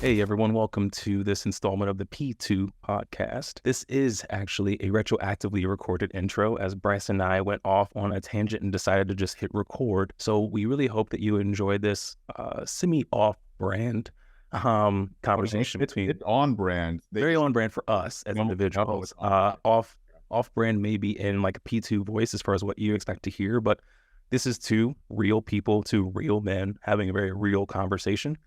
Hey everyone, welcome to this installment of the P2 podcast. This is actually a retroactively recorded intro as Bryce and I went off on a tangent and decided to just hit record. So we really hope that you enjoy this semi-off-brand conversation between... It's on brand. Very on brand for us as individuals. Off-brand maybe in like a P2 voice as far as what you expect to hear, but this is two real people, two real men having a very real conversation.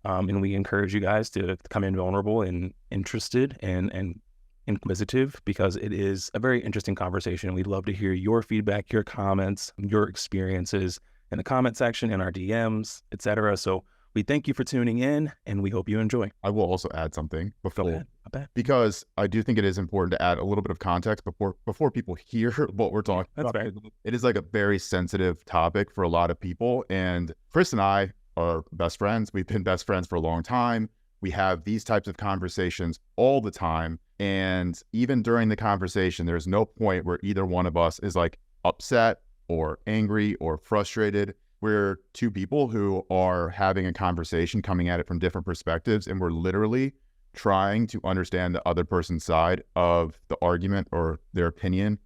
And we encourage you guys to come in vulnerable and interested and inquisitive because it is a very interesting conversation. We'd love to hear your feedback, your comments, your experiences in the comment section, in our DMs, etc. So we thank you for tuning in and we hope you enjoy. I will also add something before, Go ahead. Because I do think it is important to add a little bit of context before people hear what we're talking about. Fair. It is like a very sensitive topic for a lot of people. And Chris and I are best friends. We've been best friends for a long time. We have these types of conversations all the time. And even during the conversation, there's no point where either one of us is like upset or angry or frustrated. We're two people who are having a conversation, coming at it from different perspectives, and we're literally trying to understand the other person's side of the argument or their opinion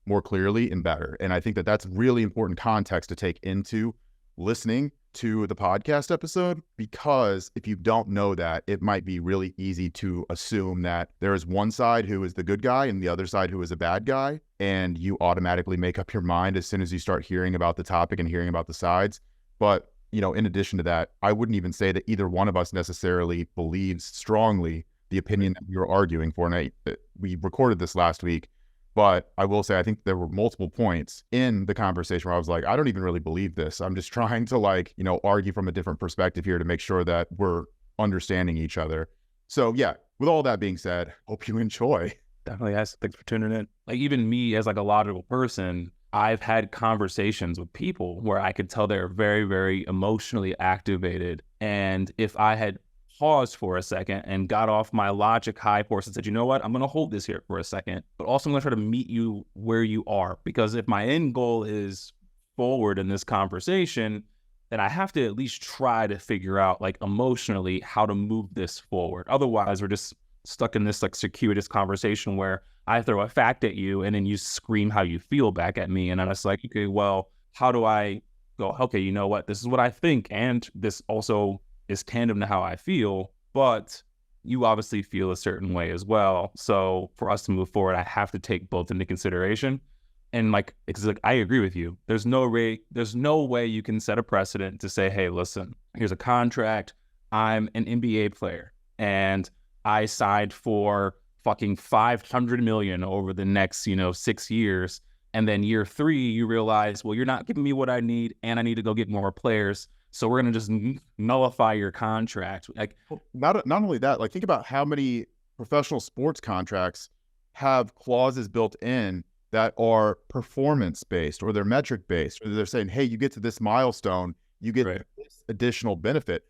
more clearly and better. And I think that that's really important context to take into listening to the podcast episode, because if you don't know that, it might be really easy to assume that there is one side who is the good guy and the other side who is a bad guy, and you automatically make up your mind as soon as you start hearing about the topic and hearing about the sides. But, you know, in addition to that, I wouldn't even say that either one of us necessarily believes strongly the opinion that we were arguing for. And we recorded this last week, but I will say, I think there were multiple points in the conversation where I was like, I don't even really believe this. I'm just trying to argue from a different perspective here to make sure that we're understanding each other. So yeah, with all that being said, hope you enjoy. Definitely, guys. Thanks for tuning in. Like even me as like a logical person, I've had conversations with people where I could tell they're very, very emotionally activated. And if I had paused for a second and got off my logic high horse and said, you know what, I'm going to hold this here for a second, but also I'm going to try to meet you where you are. Because if my end goal is forward in this conversation, then I have to at least try to figure out like emotionally how to move this forward. Otherwise, we're just stuck in this like circuitous conversation where I throw a fact at you and then you scream how you feel back at me. And I'm just like, okay, well, how do I go, okay, you know what, this is what I think. And this also is tandem to how I feel, but you obviously feel a certain way as well. So for us to move forward, I have to take both into consideration. And like, it's like, I agree with you. There's no way you can set a precedent to say, hey, listen, here's a contract. I'm an NBA player and I signed for fucking $500 million over the next, 6 years. And then year 3, you realize, well, you're not giving me what I need and I need to go get more players. So we're going to just nullify your contract. Like, not only that, like think about how many professional sports contracts have clauses built in that are performance-based or they're metric-based, or they're saying, hey, you get to this milestone, you get this additional benefit.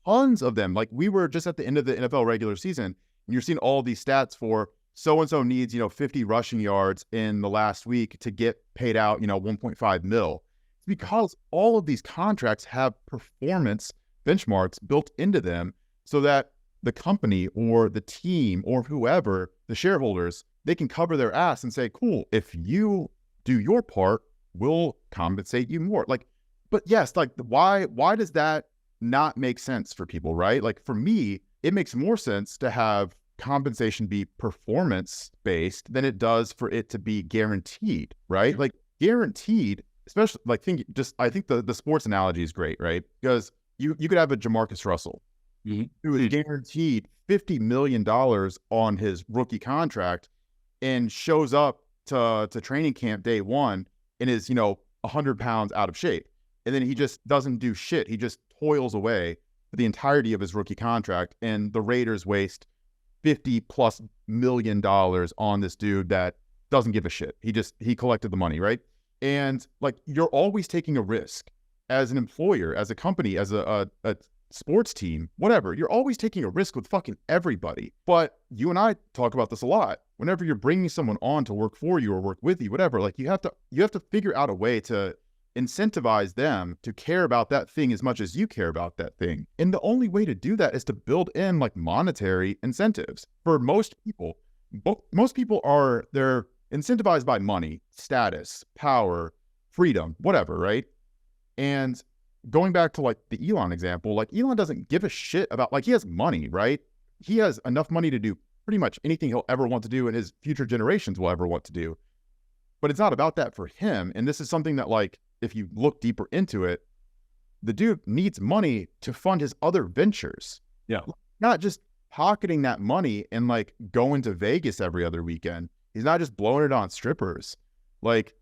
Tons of them. Like we were just at the end of the NFL regular season, and you're seeing all these stats for so-and-so needs, 50 rushing yards in the last week to get paid out, 1.5 mil. Because all of these contracts have performance benchmarks built into them so that the company or the team or whoever, the shareholders, they can cover their ass and say, cool, if you do your part, we'll compensate you more. Like, but yes, like why does that not make sense for people, right? Like for me, it makes more sense to have compensation be performance-based than it does for it to be guaranteed, right? Like guaranteed, especially like I think the sports analogy is great, right? Because you could have a Jamarcus Russell who is guaranteed $50 million on his rookie contract and shows up to training camp day one and is, 100 pounds out of shape. And then he just doesn't do shit. He just toils away for the entirety of his rookie contract. And the Raiders waste $50+ million on this dude that doesn't give a shit. He collected the money, right? And like, you're always taking a risk as an employer, as a company, as a sports team, whatever. You're always taking a risk with fucking everybody. But you and I talk about this a lot. Whenever you're bringing someone on to work for you or work with you, whatever, like you have to figure out a way to incentivize them to care about that thing as much as you care about that thing. And the only way to do that is to build in like monetary incentives for most people. Most people they're incentivized by money, status, power, freedom, whatever, right? And going back to like the Elon example, like Elon doesn't give a shit about, like, he has money, right? He has enough money to do pretty much anything he'll ever want to do and his future generations will ever want to do. But it's not about that for him. And this is something that, like, if you look deeper into it, the dude needs money to fund his other ventures. Yeah. Not just pocketing that money and like going to Vegas every other weekend. He's not just blowing it on strippers. Like,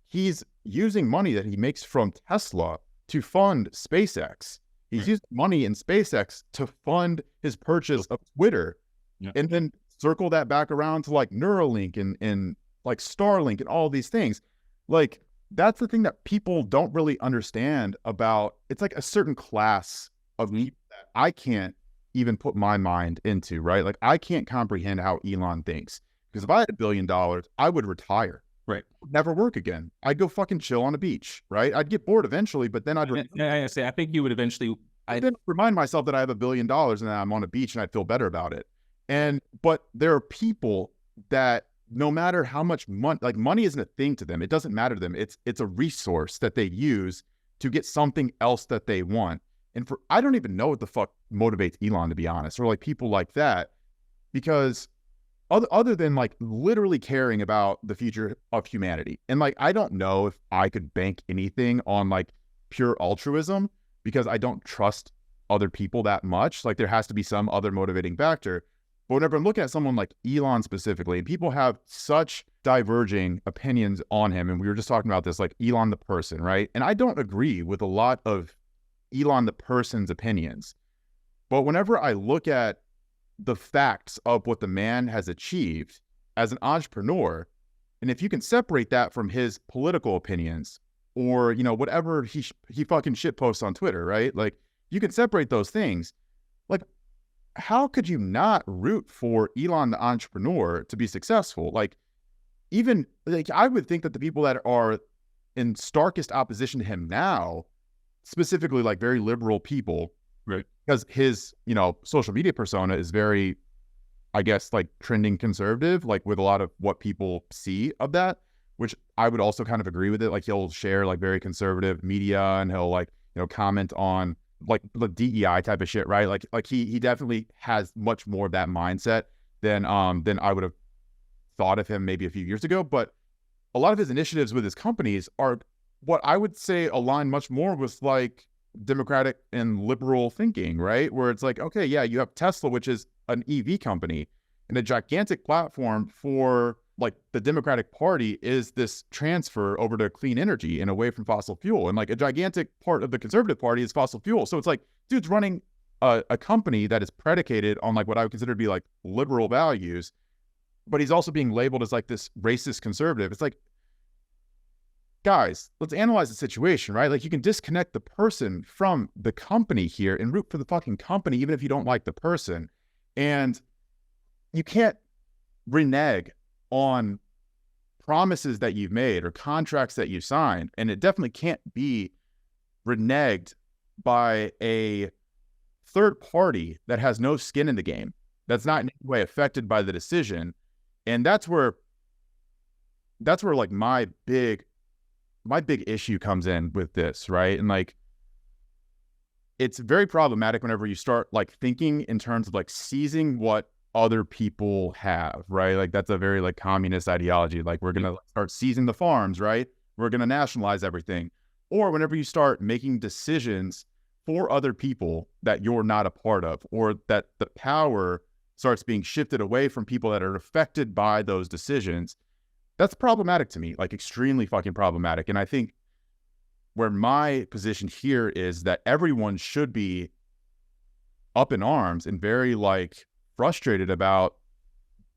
he's using money that he makes from Tesla to fund SpaceX. He's using money in SpaceX to fund his purchase of Twitter. Yeah. And then circle that back around to like Neuralink and like Starlink and all these things. Like, that's the thing that people don't really understand about. It's like a certain class of people that I can't even put my mind into, right? Like, I can't comprehend how Elon thinks. Because if I had $1 billion, I would retire. Right. Never work again. I'd go fucking chill on a beach, right? I'd get bored eventually, but then I think you would eventually. I'd then remind myself that I have $1 billion and then I'm on a beach and I'd feel better about it. But there are people that no matter how much money, like, money isn't a thing to them. It doesn't matter to them. It's a resource that they use to get something else that they want. And I don't even know what the fuck motivates Elon, to be honest, or like people like that, because other than like literally caring about the future of humanity. And like, I don't know if I could bank anything on like pure altruism, because I don't trust other people that much. Like, there has to be some other motivating factor. But whenever I'm looking at someone like Elon specifically, and people have such diverging opinions on him, and we were just talking about this, like Elon the person, right? And I don't agree with a lot of Elon the person's opinions. But whenever I look at the facts of what the man has achieved as an entrepreneur, and if you can separate that from his political opinions or, you know, whatever he fucking shit posts on Twitter, right? Like, you can separate those things. Like, how could you not root for Elon the entrepreneur to be successful? Like, even like, I would think that the people that are in starkest opposition to him now, specifically like very liberal people, right? Because his, you know, social media persona is very, I guess, like trending conservative, like with a lot of what people see of that, which I would also kind of agree with it. Like, he'll share like very conservative media and he'll like, you know, comment on like the DEI type of shit, right? Like he definitely has much more of that mindset than I would have thought of him maybe a few years ago. But a lot of his initiatives with his companies are what I would say align much more with like democratic and liberal thinking, right? Where it's like, okay, yeah, you have Tesla, which is an EV company, and a gigantic platform for like the Democratic Party is this transfer over to clean energy and away from fossil fuel. And like a gigantic part of the Conservative Party is fossil fuel. So it's like, dude's running a company that is predicated on like what I would consider to be like liberal values, but he's also being labeled as like this racist conservative. It's like, guys, let's analyze the situation, right? Like, you can disconnect the person from the company here and root for the fucking company, even if you don't like the person. And you can't renege on promises that you've made or contracts that you signed. And it definitely can't be reneged by a third party that has no skin in the game, that's not in any way affected by the decision. And that's where like my big issue comes in with this, right? And like, it's very problematic whenever you start like thinking in terms of like seizing what other people have, right? Like, that's a very like communist ideology. Like, we're going to start seizing the farms, right? We're going to nationalize everything. Or whenever you start making decisions for other people that you're not a part of, or that the power starts being shifted away from people that are affected by those decisions, that's problematic to me, like extremely fucking problematic. And I think where my position here is that everyone should be up in arms and very like frustrated about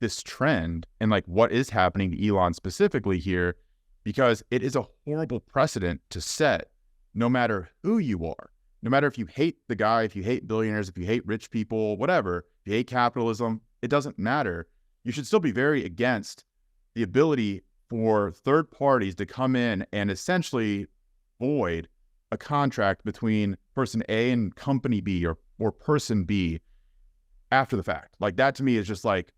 this trend and like what is happening to Elon specifically here, because it is a horrible precedent to set, no matter who you are, no matter if you hate the guy, if you hate billionaires, if you hate rich people, whatever, if you hate capitalism, it doesn't matter. You should still be very against the ability for third parties to come in and essentially void a contract between person A and company B or person B after the fact. Like that to me is just like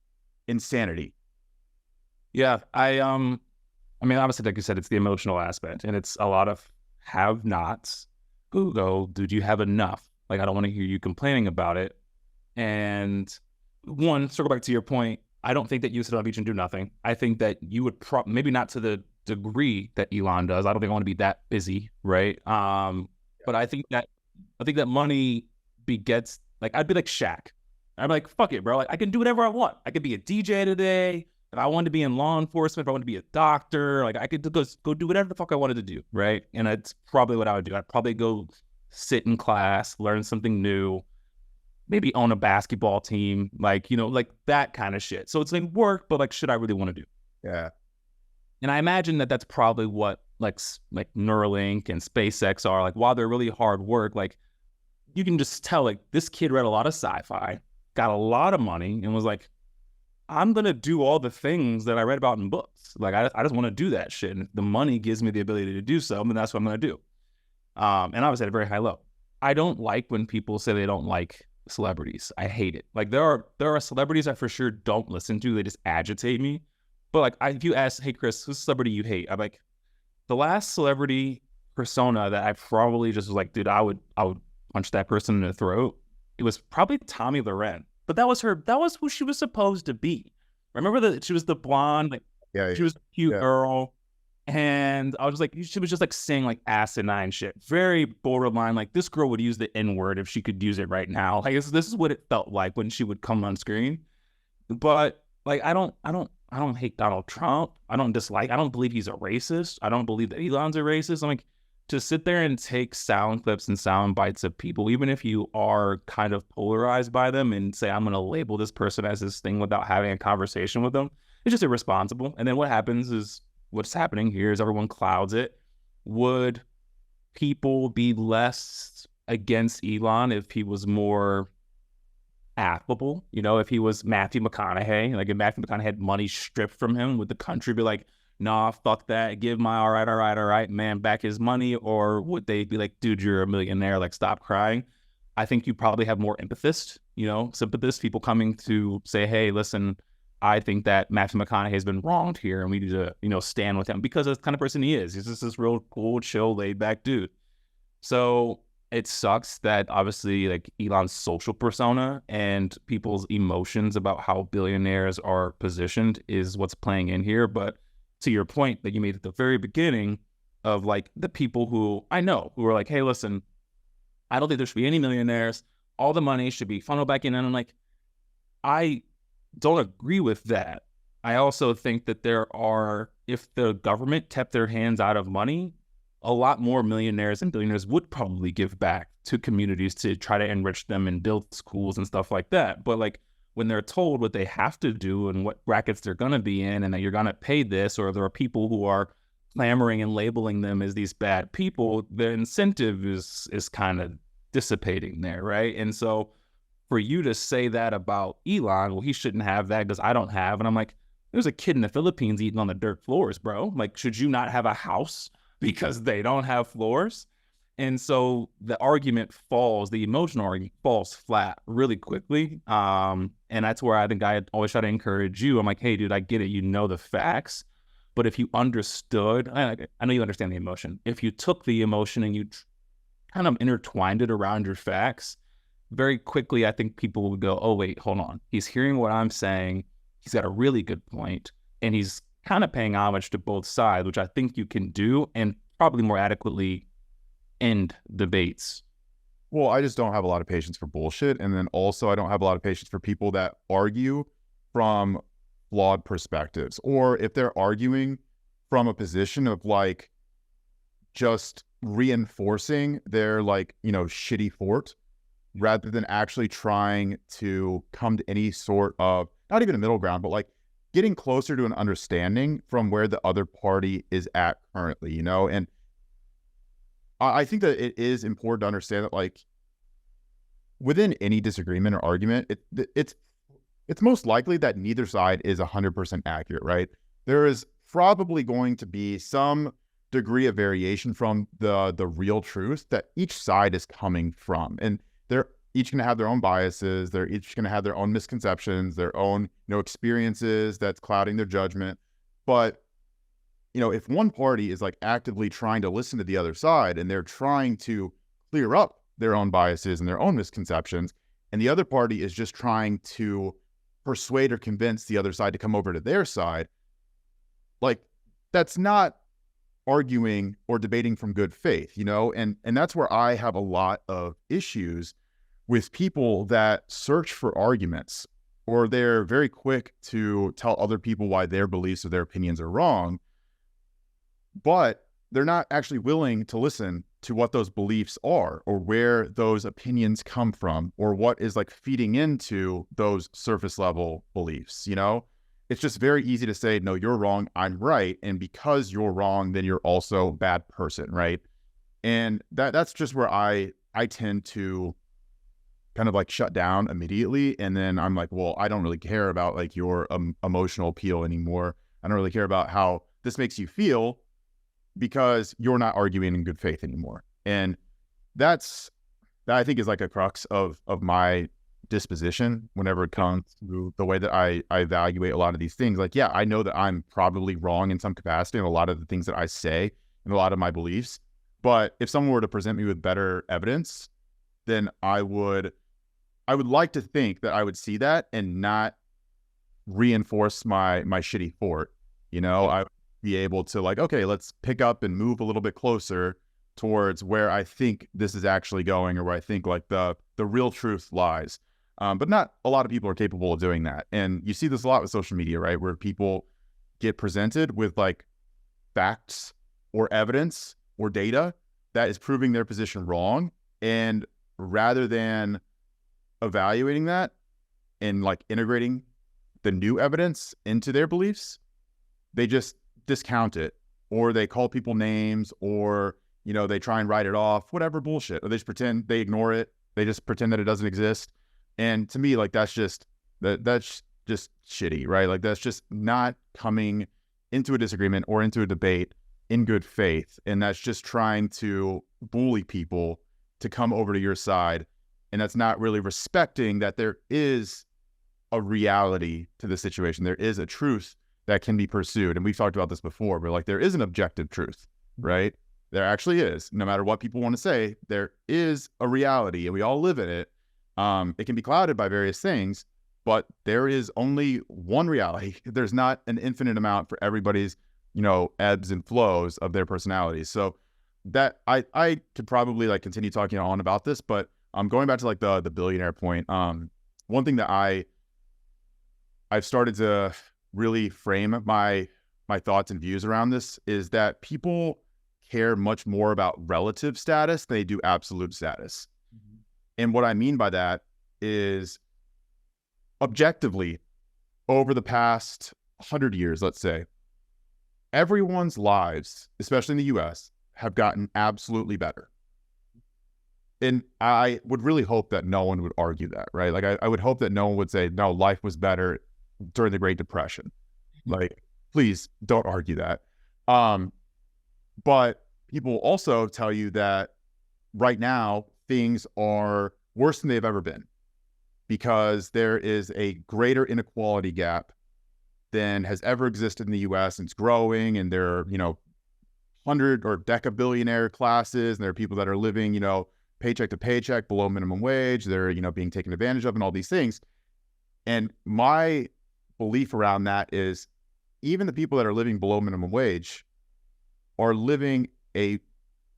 insanity. Yeah, I mean, obviously, like you said, it's the emotional aspect, and it's a lot of have-nots who go, dude, you have enough. Like, I don't want to hear you complaining about it. And one, circle back to your point, I don't think that you sit on the beach and do nothing. I think that you would maybe not to the degree that Elon does. I don't think I want to be that busy, right? But I think that money begets, like, I'd be like Shaq. I'm like, fuck it, bro. Like, I can do whatever I want. I could be a DJ today. If I wanted to be in law enforcement, if I wanted to be a doctor, like I could go do whatever the fuck I wanted to do, right? And that's probably what I would do. I'd probably go sit in class, learn something new, maybe own a basketball team, like, like that kind of shit. So it's like work, but like shit I really want to do. Yeah. And I imagine that that's probably what like Neuralink and SpaceX are. Like, while they're really hard work, like you can just tell like this kid read a lot of sci-fi, got a lot of money, and was like, I'm going to do all the things that I read about in books. Like, I just want to do that shit. And if the money gives me the ability to do so, then that's what I'm going to do. And obviously at a very high level. I don't like when people say they don't like celebrities. I hate it. Like, there are celebrities I for sure don't listen to. They just agitate me. But like, if you ask, hey, Chris, who's a celebrity you hate? I'm like, the last celebrity persona that I probably just was like, dude, I would punch that person in the throat. It was probably Tommy Loren. But that was who she was supposed to be. Remember that she was the blonde, like she was a cute girl. And I was like, she was just like saying like asinine shit. Very borderline. Like, this girl would use the N-word if she could use it right now. Like, this is what it felt like when she would come on screen. But like, I don't hate Donald Trump. I don't believe he's a racist. I don't believe that Elon's a racist. I'm like, to sit there and take sound clips and sound bites of people, even if you are kind of polarized by them, and say, I'm going to label this person as this thing without having a conversation with them, it's just irresponsible. And then what happens is, what's happening here is everyone clouds it. Would people be less against Elon if he was more affable? If he was Matthew McConaughey, like if Matthew McConaughey had money stripped from him, would the country be like, nah, fuck that, give my all right man back his money? Or would they be like, dude, you're a millionaire, like, stop crying? I think you probably have more sympathists, people coming to say, hey, listen, I think that Matthew McConaughey has been wronged here, and we need to, stand with him, because that's the kind of person he is. He's just this real cool, chill, laid back dude. So it sucks that obviously like Elon's social persona and people's emotions about how billionaires are positioned is what's playing in here. But to your point that you made at the very beginning of like the people who I know who are like, hey, listen, I don't think there should be any millionaires. All the money should be funneled back in. And I'm like, I don't agree with that. I also think that if the government kept their hands out of money, a lot more millionaires and billionaires would probably give back to communities to try to enrich them and build schools and stuff like that. But like, when they're told what they have to do and what brackets they're going to be in, and that you're going to pay this, or there are people who are clamoring and labeling them as these bad people, the incentive is kind of dissipating there, right? And so for you to say that about Elon, well, he shouldn't have that because I don't have. And I'm like, there's a kid in the Philippines eating on the dirt floors, bro. Like, should you not have a house because they don't have floors? And so the emotional argument falls flat really quickly. And that's where I think I always try to encourage you. I'm like, hey, dude, I get it. The facts. But if you understood, I know you understand the emotion. If you took the emotion and you kind of intertwined it around your facts, very quickly, I think people would go, oh, wait, hold on. He's hearing what I'm saying. He's got a really good point, and he's kind of paying homage to both sides, which I think you can do and probably more adequately end debates. Well, I just don't have a lot of patience for bullshit. And then also I don't have a lot of patience for people that argue from flawed perspectives, or if they're arguing from a position of like just reinforcing their like, shitty fort, rather than actually trying to come to any sort of, not even a middle ground, but like getting closer to an understanding from where the other party is at currently, and I think that it is important to understand that, like, within any disagreement or argument, it's most likely that neither side is 100% accurate, right? There is probably going to be some degree of variation from the real truth that each side is coming from. And they're each going to have their own biases. They're each going to have their own misconceptions, their own, experiences that's clouding their judgment. But, if one party is like actively trying to listen to the other side and they're trying to clear up their own biases and their own misconceptions, and the other party is just trying to persuade or convince the other side to come over to their side, like, that's not arguing or debating from good faith, and that's where I have a lot of issues with people that search for arguments, or they're very quick to tell other people why their beliefs or their opinions are wrong, but they're not actually willing to listen to what those beliefs are, or where those opinions come from, or what is like feeding into those surface level beliefs. It's just very easy to say, no, you're wrong, I'm right. And because you're wrong, then you're also a bad person, right? And that's just where I tend to kind of like shut down immediately. And then I'm like, well, I don't really care about like your emotional appeal anymore. I don't really care about how this makes you feel, because you're not arguing in good faith anymore. And that I think is like a crux of my disposition whenever it comes to the way that I evaluate a lot of these things. Like, yeah, I know that I'm probably wrong in some capacity in a lot of the things that I say and a lot of my beliefs. But if someone were to present me with better evidence, then I would like to think that I would see that and not reinforce my shitty fort. I would be able to like, okay, let's pick up and move a little bit closer towards where I think this is actually going, or where I think like the real truth lies. But not a lot of people are capable of doing that. And you see this a lot with social media, right? Where people get presented with like facts or evidence or data that is proving their position wrong. And rather than evaluating that and like integrating the new evidence into their beliefs, they just discount it, or they call people names, or, they try and write it off, whatever bullshit, or they just pretend, they ignore it. They just pretend that it doesn't exist. And to me, like, that's just shitty, right? Like, that's just not coming into a disagreement or into a debate in good faith. And that's just trying to bully people to come over to your side. And that's not really respecting that there is a reality to the situation. There is a truth that can be pursued. And we've talked about this before, but like, there is an objective truth, right? There actually is. No matter what people want to say, there is a reality, and we all live in it. It can be clouded by various things, but there is only one reality. There's not an infinite amount for everybody's, ebbs and flows of their personalities. So that I could probably like continue talking on about this, but going back to like the billionaire point. One thing that I've started to really frame my thoughts and views around this is that people care much more about relative status than they do absolute status. Mm-hmm. And what I mean by that is, objectively, over the past 100 years, let's say, everyone's lives, especially in the US, have gotten absolutely better. And I would really hope that no one would argue that, right? Like, I would hope that no one would say, no, life was better during the Great Depression. Like, please don't argue that. But people will also tell you that right now things are worse than they've ever been, because there is a greater inequality gap than has ever existed in the US, and it's growing, and there are, 100 or decabillionaire classes, and there are people that are living, paycheck to paycheck, below minimum wage. They're, being taken advantage of, and all these things. And my belief around that is, even the people that are living below minimum wage are living a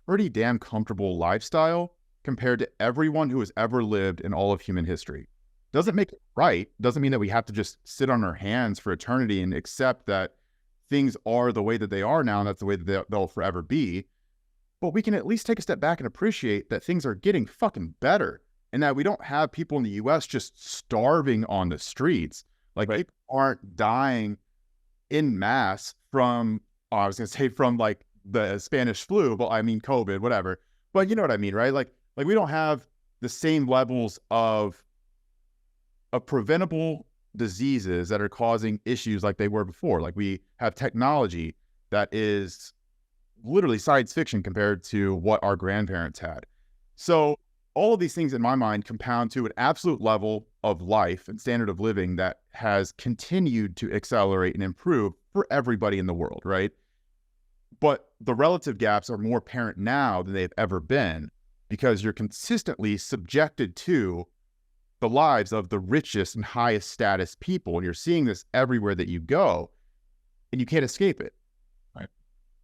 pretty damn comfortable lifestyle compared to everyone who has ever lived in all of human history. Doesn't make it right. Doesn't mean that we have to just sit on our hands for eternity and accept that things are the way that they are now, and that's the way that they'll forever be. But we can at least take a step back and appreciate that things are getting fucking better, and that we don't have people in the US just starving on the streets. Like, right. People aren't dying in mass from, I was going to say from like the Spanish flu, but I mean COVID, whatever. But you know what I mean, right? Like we don't have the same levels of preventable diseases that are causing issues like they were before. Like, we have technology that is literally science fiction compared to what our grandparents had. So all of these things in my mind compound to an absolute level of life and standard of living that has continued to accelerate and improve for everybody in the world, right? But the relative gaps are more apparent now than they've ever been because you're consistently subjected to the lives of the richest and highest status people. And you're seeing this everywhere that you go, and you can't escape it. Right.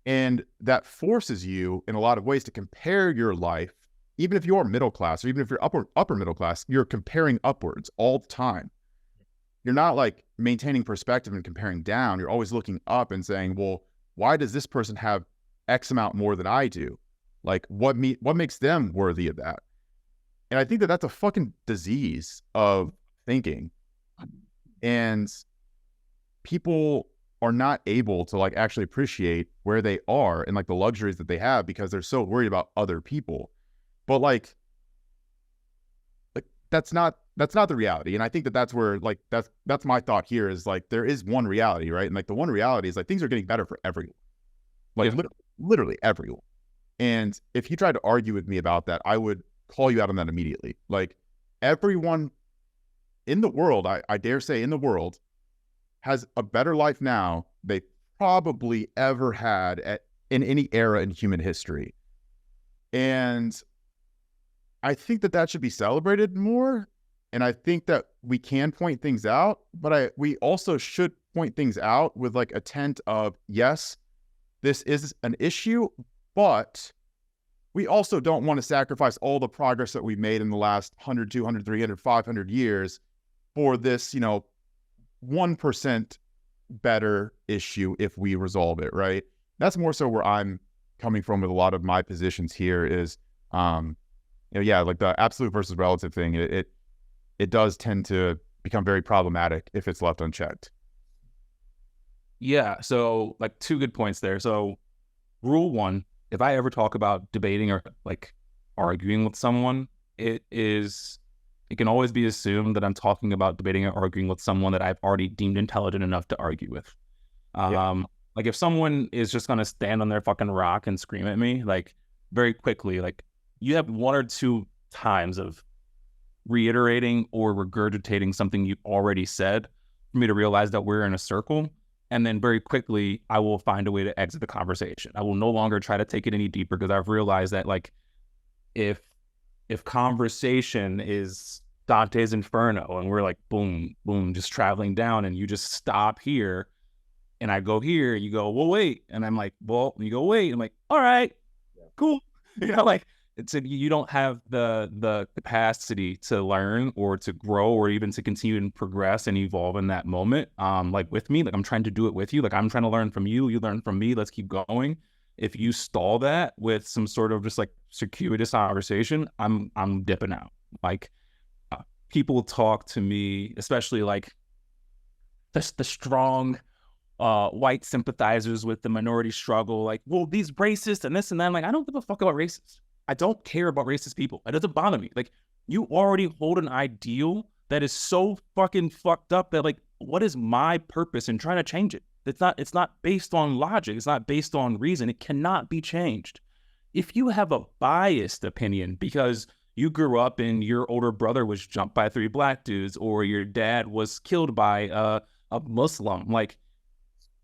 And that forces you in a lot of ways to compare your life. Even if you're middle class, or even if you're upper middle class, you're comparing upwards all the time. You're not like maintaining perspective and comparing down. You're always looking up and saying, well, why does this person have X amount more than I do? Like, what makes them worthy of that? And I think that that's a fucking disease of thinking. And people are not able to like actually appreciate where they are and like the luxuries that they have because they're so worried about other people. But like that's not the reality. And I think that that's where like that's my thought here is like there is one reality, right? And like the one reality is like things are getting better for everyone, like literally everyone. And if you tried to argue with me about that, I would call you out on that immediately. Like everyone in the world, I dare say in the world, has a better life now they probably ever had in any era in human history. And I think that that should be celebrated more. And I think that we can point things out, but we also should point things out with like a tent of, yes, this is an issue, but we also don't want to sacrifice all the progress that we've made in the last 100, 200, 300, 500 years for this, 1% better issue if we resolve it, right? That's more so where I'm coming from with a lot of my positions here is, like the absolute versus relative thing, it does tend to become very problematic if it's left unchecked. Yeah, so like two good points there. So rule one, if I ever talk about debating or like arguing with someone, it can always be assumed that I'm talking about debating or arguing with someone that I've already deemed intelligent enough to argue with. Like if someone is just going to stand on their fucking rock and scream at me, like very quickly, like you have one or two times of reiterating or regurgitating something you already said for me to realize that we're in a circle. And then very quickly, I will find a way to exit the conversation. I will no longer try to take it any deeper because I've realized that like if conversation is Dante's Inferno and we're like, boom, boom, just traveling down and you just stop here and I go here, you go, well, wait. And I'm like, well, you go, wait. I'm like, all right, cool. Like you don't have the capacity to learn or to grow or even to continue and progress and evolve in that moment. Like with me, like I'm trying to do it with you. Like I'm trying to learn from you. You learn from me. Let's keep going. If you stall that with some sort of just like circuitous conversation, I'm dipping out. Like people talk to me, especially like the strong white sympathizers with the minority struggle. Like, well, these racists and this and that. I'm like, I don't give a fuck about racists. I don't care about racist people. It doesn't bother me. Like, you already hold an ideal that is so fucking fucked up that like, what is my purpose in trying to change it? It's not based on logic. It's not based on reason. It cannot be changed. If you have a biased opinion because you grew up and your older brother was jumped by 3 black dudes or your dad was killed by a Muslim, like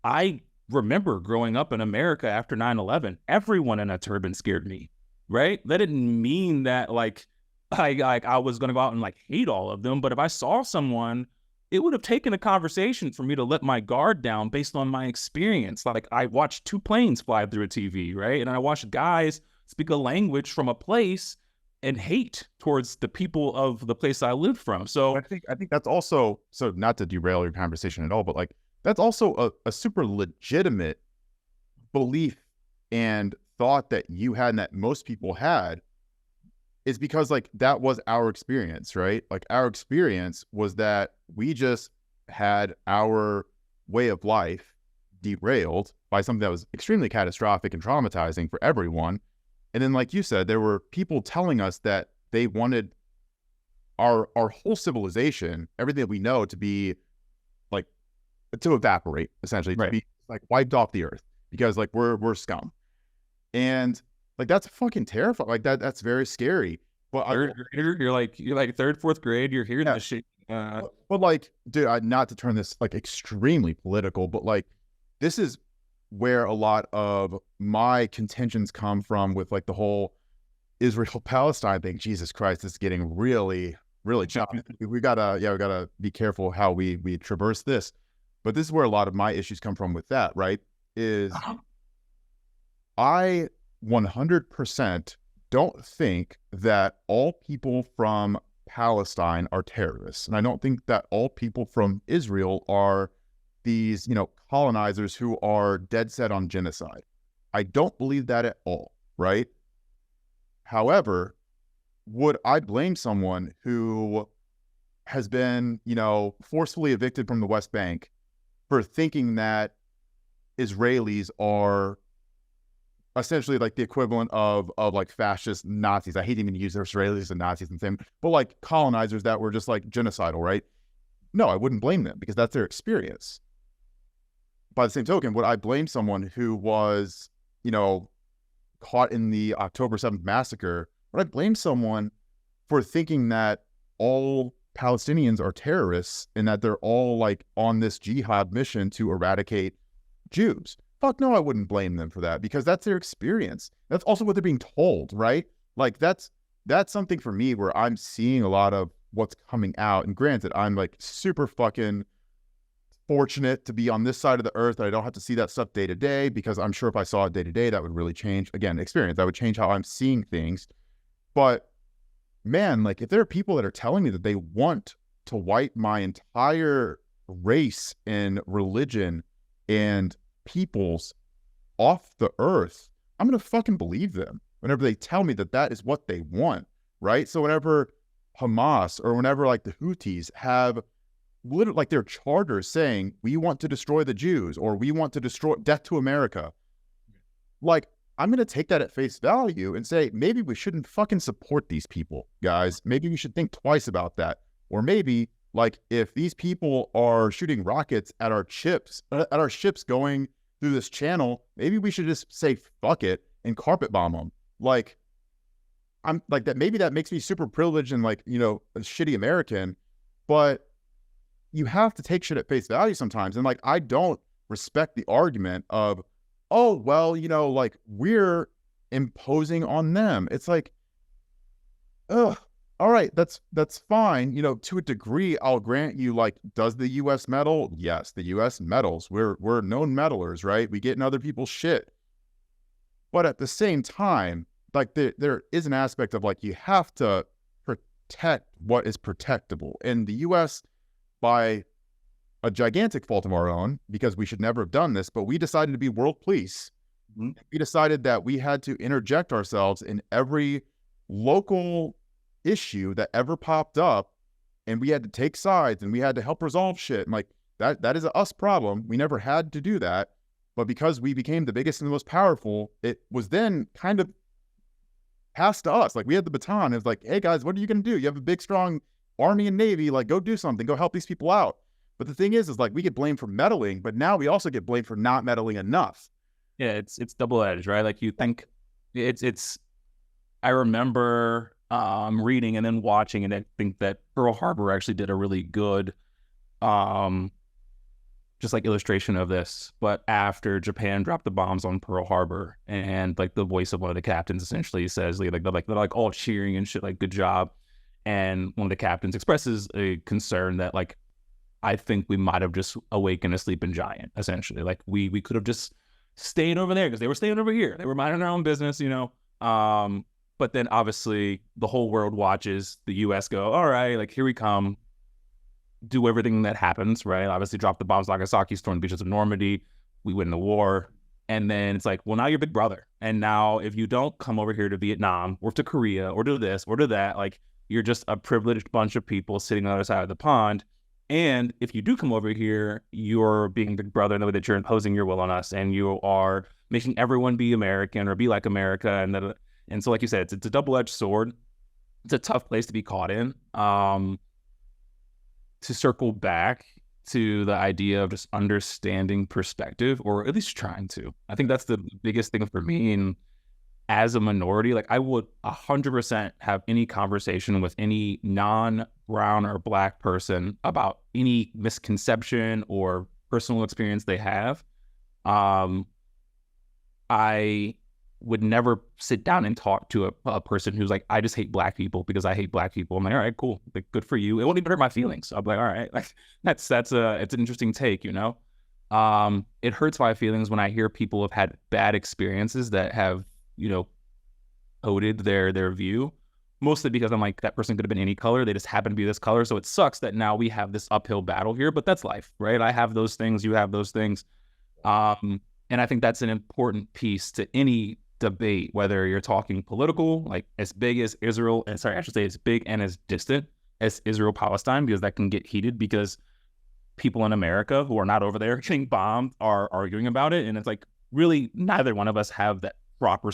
I remember growing up in America after 9/11, everyone in a turban scared me, right? That didn't mean that like I was going to go out and like hate all of them. But if I saw someone, it would have taken a conversation for me to let my guard down based on my experience. Like I watched 2 planes fly through a TV, right? And I watched guys speak a language from a place and hate towards the people of the place I lived from. So I think that's also, so not to derail your conversation at all, but like that's also a super legitimate belief and thought that you had and that most people had, is because like that was our experience, right? Like our experience was that we just had our way of life derailed by something that was extremely catastrophic and traumatizing for everyone. And then, like you said, there were people telling us that they wanted our whole civilization, everything that we know, to be like, to evaporate, essentially, right, to be like wiped off the earth because like we're scum. And like, that's fucking terrifying. Like that's very scary. But You're like third, fourth grade. You're hearing this shit. But like, dude, not to turn this like extremely political, but like, this is where a lot of my contentions come from with like the whole Israel Palestine thing. Jesus Christ, this is getting really, really choppy. We gotta be careful how we traverse this. But this is where a lot of my issues come from with that, right? Is I 100% don't think that all people from Palestine are terrorists. And I don't think that all people from Israel are these, colonizers who are dead set on genocide. I don't believe that at all, right? However, would I blame someone who has been, forcefully evicted from the West Bank for thinking that Israelis are essentially like the equivalent of like fascist Nazis? I hate even to use Israelis and Nazis and same, but like colonizers that were just like genocidal, right? No, I wouldn't blame them because that's their experience. By the same token, would I blame someone who was, caught in the October 7th massacre? Would I blame someone for thinking that all Palestinians are terrorists and that they're all like on this jihad mission to eradicate Jews? Fuck no, I wouldn't blame them for that because that's their experience. That's also what they're being told, right? Like that's something for me where I'm seeing a lot of what's coming out. And granted, I'm like super fucking fortunate to be on this side of the earth. I don't have to see that stuff day to day because I'm sure if I saw it day to day, that would really change, again, experience. That would change how I'm seeing things. But man, like if there are people that are telling me that they want to wipe my entire race and religion and peoples off the earth, I'm going to fucking believe them whenever they tell me that that is what they want, right? So whenever Hamas or whenever like the Houthis have literally like their charters saying, we want to destroy the Jews or we want to destroy death to America, like I'm going to take that at face value and say, maybe we shouldn't fucking support these people, guys. Maybe we should think twice about that. Or maybe like if these people are shooting rockets at our ships going through this channel, maybe we should just say fuck it and carpet bomb them. Like I'm like that. Maybe that makes me super privileged and like, a shitty American, but you have to take shit at face value sometimes. And like, I don't respect the argument of, oh, well, like we're imposing on them. It's like, ugh. All right, that's fine. To a degree, I'll grant you, like, does the U.S. meddle? Yes, the U.S. meddles. We're known meddlers, right? We get in other people's shit. But at the same time, like, there is an aspect of, like, you have to protect what is protectable. And the U.S., by a gigantic fault of our own, because we should never have done this, but we decided to be world police. Mm-hmm. We decided that we had to interject ourselves in every local issue that ever popped up, and we had to take sides and we had to help resolve shit. And like that is a us problem. We never had to do that, but because we became the biggest and the most powerful, it was then kind of passed to us. Like we had the baton. It was like, hey guys, what are you gonna do? You have a big strong army and navy, like go do something, go help these people out. But the thing is like we get blamed for meddling, but now we also get blamed for not meddling enough. Yeah, it's double-edged, right? Like you think it's I remember reading and then watching, and I think that Pearl Harbor actually did a really good just like illustration of this. But after Japan dropped the bombs on Pearl Harbor, and like the voice of one of the captains essentially says they're like all cheering and shit, like good job. And one of the captains expresses a concern that like, I think we might have just awakened a sleeping giant, essentially. Like we could have just stayed over there because they were staying over here. They were minding their own business, But then obviously the whole world watches the U.S. go, all right, like here we come, do everything that happens, right? Obviously drop the bombs, Nagasaki, storm the beaches of Normandy, we win the war. And then it's like, well, now you're big brother. And now if you don't come over here to Vietnam or to Korea or do this or do that, like you're just a privileged bunch of people sitting on the other side of the pond. And if you do come over here, you're being big brother in the way that you're imposing your will on us, and you are making everyone be American or be like America. And so, like you said, it's a double-edged sword. It's a tough place to be caught in. To circle back to the idea of just understanding perspective, or at least trying to. I think that's the biggest thing for me. And as a minority, like I would 100% have any conversation with any non-brown or black person about any misconception or personal experience they have. I would never sit down and talk to a person who's like, I just hate black people because I hate black people. I'm like, all right, cool. Like, good for you. It won't even hurt my feelings. I'll be like, all right, like it's an interesting take, you know? It hurts my feelings when I hear people have had bad experiences that have, you know, coded their view, mostly because I'm like, that person could have been any color. They just happen to be this color. So it sucks that now we have this uphill battle here, but that's life, right? I have those things. You have those things. And I think that's an important piece to any debate, whether you're talking political, like as big as Israel, and sorry, I should say as big and as distant as Israel-Palestine, because that can get heated because people in America who are not over there getting bombed are arguing about it. And it's like, really, neither one of us have that proper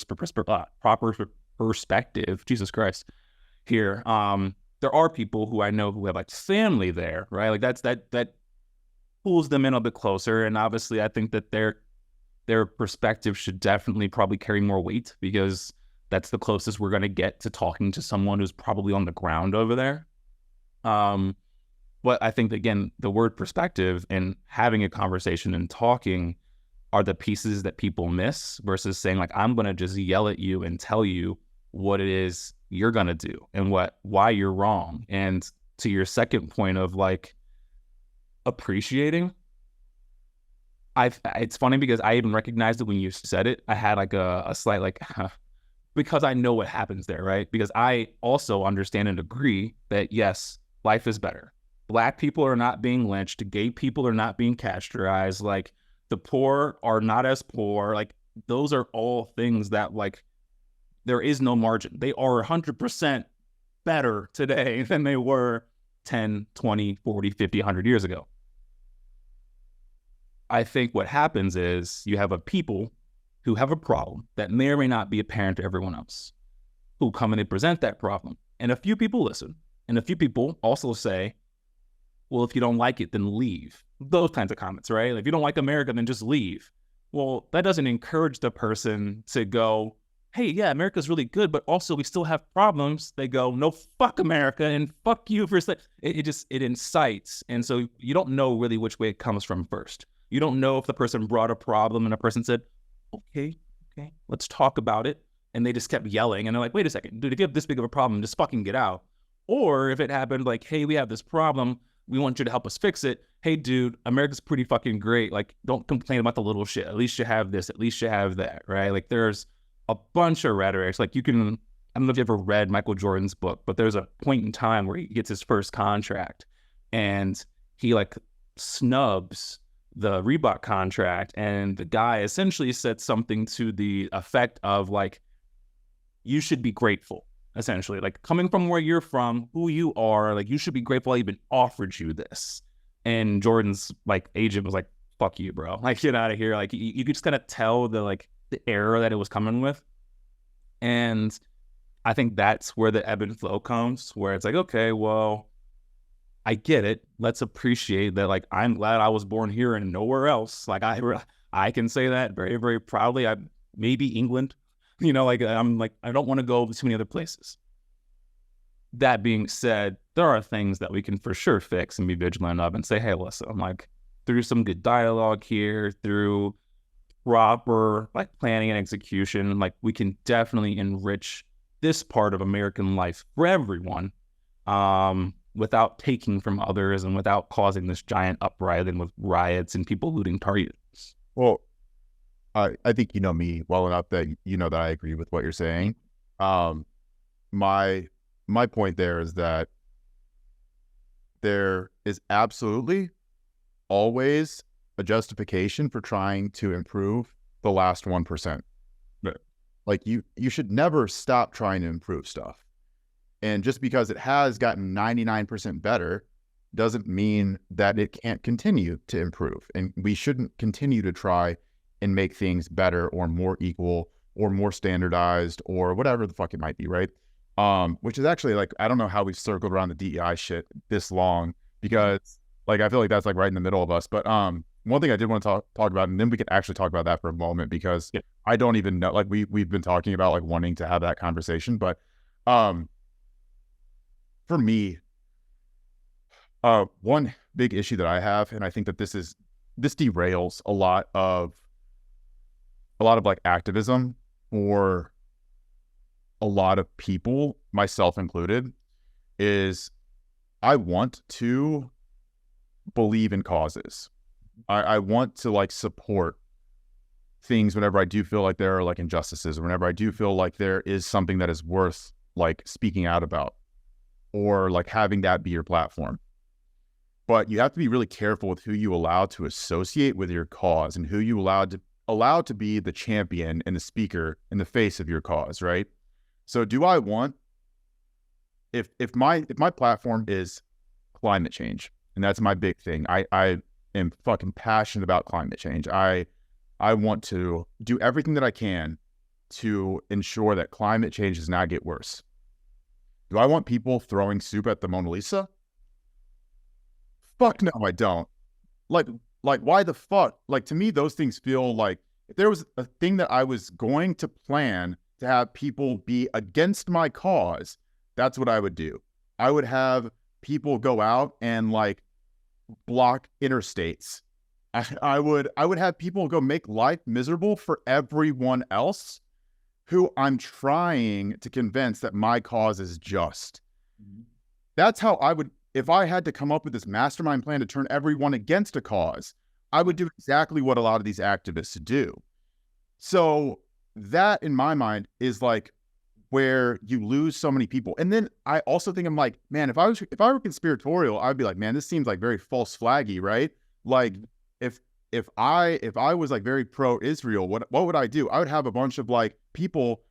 perspective. Jesus Christ. Here, there are people who I know who have like family there, right? Like that pulls them in a bit closer. And obviously, I think that their perspective should definitely probably carry more weight because that's the closest we're going to get to talking to someone who's probably on the ground over there. But I think, again, the word perspective and having a conversation and talking are the pieces that people miss versus saying, like, I'm going to just yell at you and tell you what it is you're going to do and why you're wrong. And to your second point of, like, appreciating, it's funny because I even recognized it when you said it. I had, like, a slight, like, because I know what happens there, right? Because I also understand and agree that, yes, life is better. Black people are not being lynched. Gay people are not being castrated. Like, the poor are not as poor. Like, those are all things that, like, there is no margin. They are 100% better today than they were 10, 20, 40, 50, 100 years ago. I think what happens is you have a people who have a problem that may or may not be apparent to everyone else, who come and they present that problem. And a few people listen. And a few people also say, well, if you don't like it, then leave. Those kinds of comments, right? Like, if you don't like America, then just leave. Well, that doesn't encourage the person to go, hey, yeah, America's really good, but also we still have problems. They go, no, fuck America and fuck you for it incites. And so you don't know really which way it comes from first. You don't know if the person brought a problem and a person said, okay, let's talk about it. And they just kept yelling. And they're like, wait a second, dude, if you have this big of a problem, just fucking get out. Or if it happened like, hey, we have this problem, we want you to help us fix it. Hey, dude, America's pretty fucking great. Like, don't complain about the little shit. At least you have this. At least you have that, right? Like, there's a bunch of rhetorics. Like, I don't know if you ever read Michael Jordan's book, but there's a point in time where he gets his first contract and he, like, snubs the Reebok contract. And the guy essentially said something to the effect of, like, you should be grateful. Essentially, like, coming from where you're from, who you are, like, you should be grateful I even offered you this. And Jordan's, like, agent was like, fuck you, bro. Like, get out of here. Like, you could just kind of tell the error that it was coming with. And I think that's where the ebb and flow comes, where it's like, okay, well, I get it. Let's appreciate that. Like, I'm glad I was born here and nowhere else. Like, I can say that very, very proudly. Maybe England. You know, like, I'm like, I don't want to go to too many other places. That being said, there are things that we can for sure fix and be vigilant of and say, hey, listen, I'm like, through some good dialogue here, through proper, like, planning and execution, like, we can definitely enrich this part of American life for everyone, without taking from others and without causing this giant uprising with riots and people looting Targets. Well, I think you know me well enough that you know that I agree with what you're saying. My point there is that there is absolutely always a justification for trying to improve the last 1%. Right. Like, you should never stop trying to improve stuff. And just because it has gotten 99% better doesn't mean that it can't continue to improve. And we shouldn't continue to try and make things better or more equal or more standardized or whatever the fuck it might be, right? Which is actually, like, I don't know how we've circled around the DEI shit this long, because, like, I feel like that's, like, right in the middle of us. But one thing I did want to talk about, and then we can actually talk about that for a moment, because I don't even know, like we've been talking about like wanting to have that conversation, but for me, one big issue that I have, and I think that this derails a lot of like activism for a lot of people, myself included, is I want to believe in causes. I want to like support things whenever I do feel like there are like injustices, or whenever I do feel like there is something that is worth like speaking out about, or like having that be your platform. But you have to be really careful with who you allow to associate with your cause, and who you allow to be the champion and the speaker in the face of your cause, right? So do I want, if my platform is climate change, and that's my big thing, I am fucking passionate about climate change. I want to do everything that I can to ensure that climate change does not get worse. Do I want people throwing soup at the Mona Lisa? Fuck no, I don't. Like why the fuck? Like, to me, those things feel like, if there was a thing that I was going to plan to have people be against my cause, that's what I would do. I would have people go out and like block interstates. I would have people go make life miserable for everyone else who I'm trying to convince that my cause is just. That's how I would, if I had to come up with this mastermind plan to turn everyone against a cause, I would do exactly what a lot of these activists do. So that, in my mind, is like where you lose so many people. And then I also think, I'm like, man, if I were conspiratorial, I'd be like, man, this seems like very false flaggy, right? Like, if I was like very pro-Israel, what would I do? I would have a bunch of like people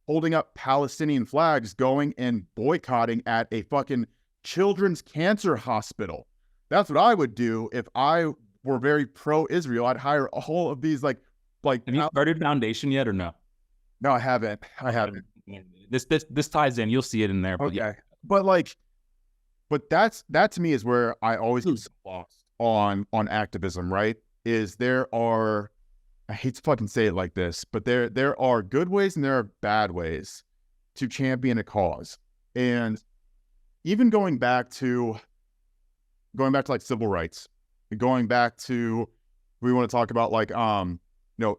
holding up Palestinian flags, going and boycotting at a fucking children's cancer hospital. That's what I would do if I were very pro-Israel. I'd hire all of these like. Have you started Foundation yet or no? No, I haven't. This ties in. You'll see it in there. But okay, yeah. but that to me is where I always get so lost on activism. Right? Is there are, I hate to fucking say it like this, but there are good ways and there are bad ways to champion a cause. And even going back to like civil rights, going back to, we want to talk about like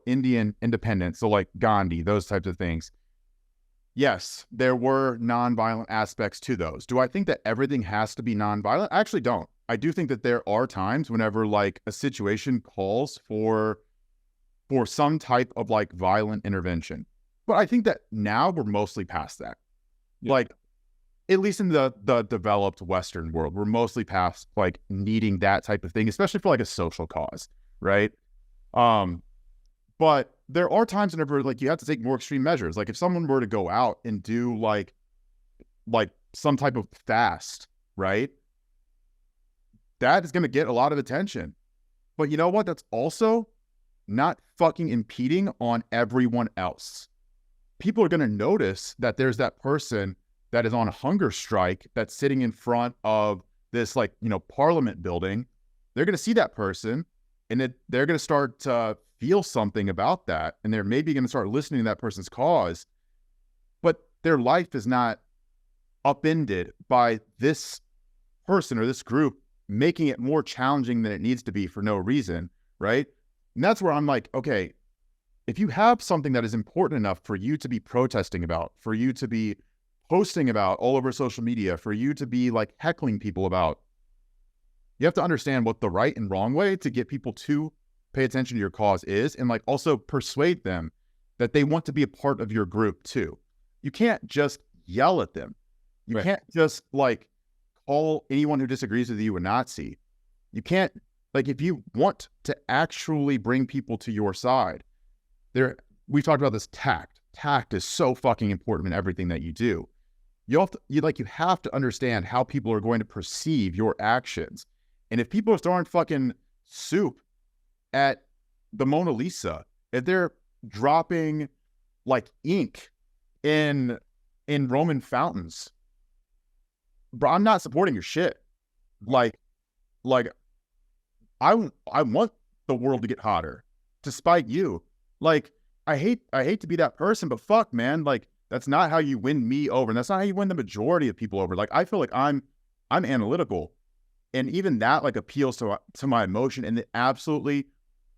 Indian independence, so like Gandhi, those types of things. Yes, there were nonviolent aspects to those. Do I think that everything has to be nonviolent? I actually don't. I do think that there are times whenever like a situation calls for some type of like violent intervention. But I think that now we're mostly past that. Yeah. Like, at least in the developed Western world, we're mostly past like needing that type of thing, especially for like a social cause, right? But there are times whenever like you have to take more extreme measures. Like if someone were to go out and do like some type of fast, right? That is going to get a lot of attention. But you know what? That's also not fucking impeding on everyone else. People are going to notice that there's that person that is on a hunger strike that's sitting in front of this like, Parliament building. They're going to see that person, and they're going to start to feel something about that. And they're maybe going to start listening to that person's cause, but their life is not upended by this person or this group making it more challenging than it needs to be for no reason, right? And that's where I'm like, okay, if you have something that is important enough for you to be protesting about, for you to be posting about all over social media, for you to be like heckling people about, you have to understand what the right and wrong way to get people to pay attention to your cause is, and like also persuade them that they want to be a part of your group too. You can't just yell at them. You can't just like call anyone who disagrees with you a Nazi. You can't, like, if you want to actually bring people to your side, we talked about this tact. Tact is so fucking important in everything that you do. You have to understand how people are going to perceive your actions. And if people are throwing fucking soup at the Mona Lisa, if they're dropping like ink in Roman fountains, bro, I'm not supporting your shit. Like I want the world to get hotter to spite you. Like, I hate to be that person, but fuck, man, like that's not how you win me over, and that's not how you win the majority of people over. Like, I feel like I'm analytical, and even that like appeals to my emotion in the absolutely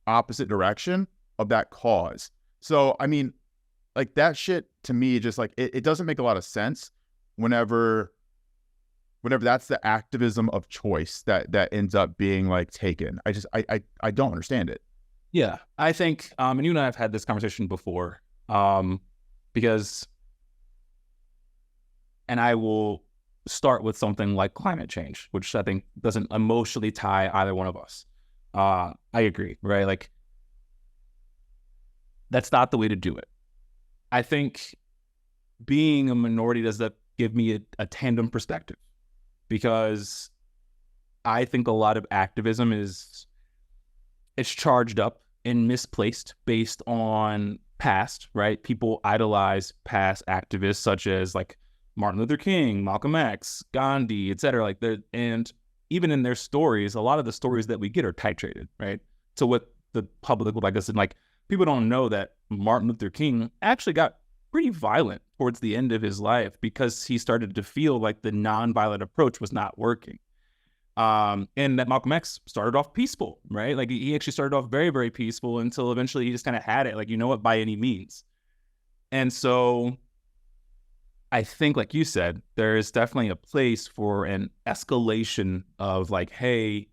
opposite direction of that cause. So I mean, like that shit to me just like it doesn't make a lot of sense whenever that's the activism of choice that ends up being like taken. I don't understand it. Yeah, I think, and you and I have had this conversation before, because, and I will start with something like climate change, which I think doesn't emotionally tie either one of us. I agree, right? Like, that's not the way to do it. I think being a minority does that give me a tandem perspective, because I think a lot of activism it's charged up and misplaced based on past, right? People idolize past activists such as like Martin Luther King, Malcolm X, Gandhi, etc. Like, and even in their stories, a lot of the stories that we get are titrated, right? To what the public would like us. And like, people don't know that Martin Luther King actually got pretty violent towards the end of his life because he started to feel like the nonviolent approach was not working. And that Malcolm X started off peaceful, right? Like, he actually started off very, very peaceful until eventually he just kind of had it, like, you know what, by any means. And so I think, like you said, there is definitely a place for an escalation of like, hey,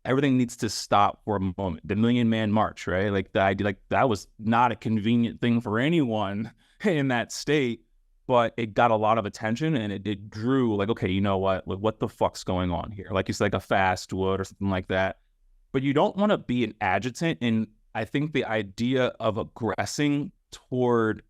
everything needs to stop for a moment. The Million Man March, right? Like, the idea, like, that was not a convenient thing for anyone in that state, but it got a lot of attention, and it drew like, okay, you know what? Like, what the fuck's going on here? Like, it's like a fast would or something like that. But you don't want to be an agitant. And I think the idea of aggressing toward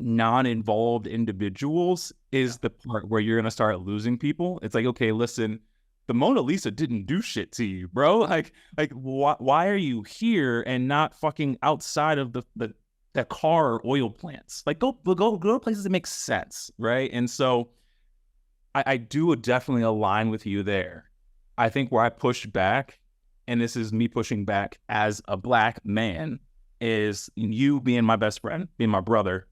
non-involved individuals is the part where you're going to start losing people. It's like, okay, listen, the Mona Lisa didn't do shit to you, bro. Like why are you here and not fucking outside of the car or oil plants? Like, go to places that make sense, right? And so I do definitely align with you there. I think where I push back, and this is me pushing back as a Black man, is you being my best friend, being my brother.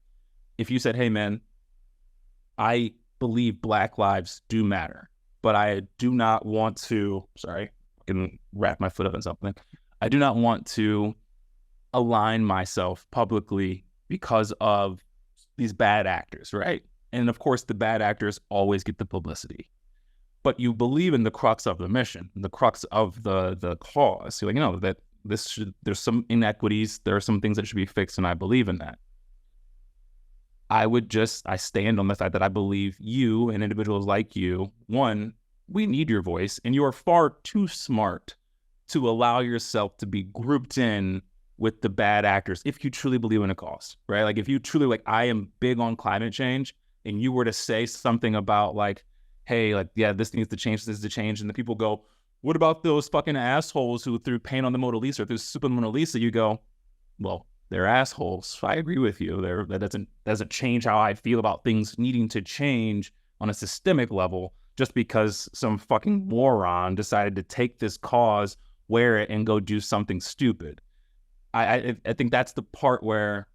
If you said, hey, man, I believe Black lives do matter, but I do not want to, sorry, I can wrap my foot up in something. I do not want to align myself publicly because of these bad actors, right? And of course, the bad actors always get the publicity. But you believe in the crux of the mission, the crux of the cause. You're like, you know, that there's some inequities, there are some things that should be fixed, and I believe in that. I stand on the fact that I believe you and individuals like you, one, we need your voice, and you are far too smart to allow yourself to be grouped in with the bad actors if you truly believe in a cause, right? Like, if you truly, like, I am big on climate change, and you were to say something about like, hey, like, yeah, this needs to change, this needs to change, and the people go, what about those fucking assholes who threw paint on the Mona Lisa or threw soup on the Mona Lisa? You go, well, they're assholes. I agree with you. That doesn't change how I feel about things needing to change on a systemic level just because some fucking moron decided to take this cause, wear it, and go do something stupid. I think that's the part where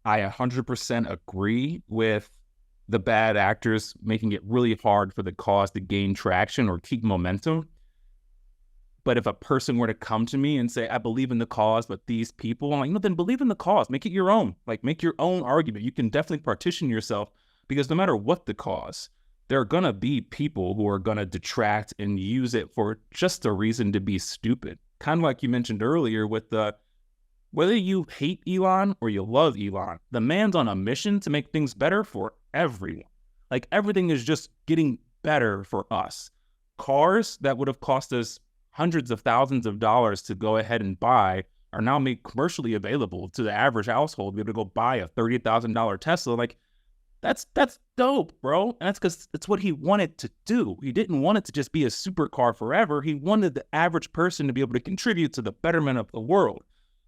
I 100% agree with the bad actors making it really hard for the cause to gain traction or keep momentum. But if a person were to come to me and say, I believe in the cause, but these people, I'm like, no, then believe in the cause. Make it your own. Like, make your own argument. You can definitely partition yourself, because no matter what the cause, there are going to be people who are going to detract and use it for just a reason to be stupid. Kind of like you mentioned earlier with whether you hate Elon or you love Elon, the man's on a mission to make things better for everyone. Like, everything is just getting better for us. Cars that would have cost us hundreds of thousands of dollars to go ahead and buy are now made commercially available to the average household to be able to go buy a $30,000 Tesla. Like, that's dope, bro. And that's because it's what he wanted to do. He didn't want it to just be a supercar forever. He wanted the average person to be able to contribute to the betterment of the world.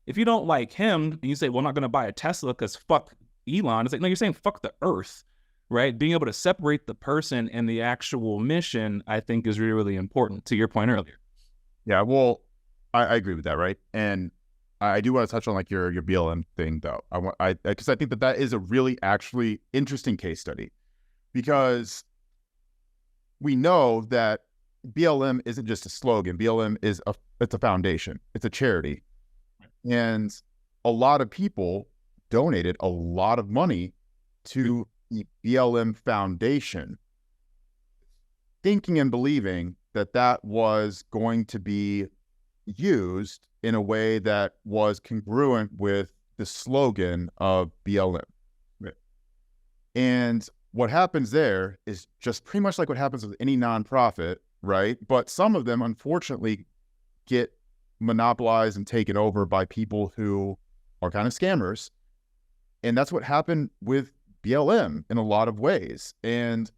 If you don't like him and you say, well, I'm not going to buy a Tesla because fuck Elon, it's like, no, you're saying fuck the earth, right? Being able to separate the person and the actual mission, I think, is really, really important, to your point earlier. Yeah, well, I agree with that, right? And I do want to touch on like your BLM thing though. Because I think that is a really actually interesting case study, because we know that BLM isn't just a slogan. BLM is it's a foundation. It's a charity. And a lot of people donated a lot of money to the BLM Foundation, thinking and believing that that was going to be used in a way that was congruent with the slogan of BLM. Right. And what happens there is just pretty much like what happens with any nonprofit, right? But some of them, unfortunately, get monopolized and taken over by people who are kind of scammers. And that's what happened with BLM in a lot of ways. And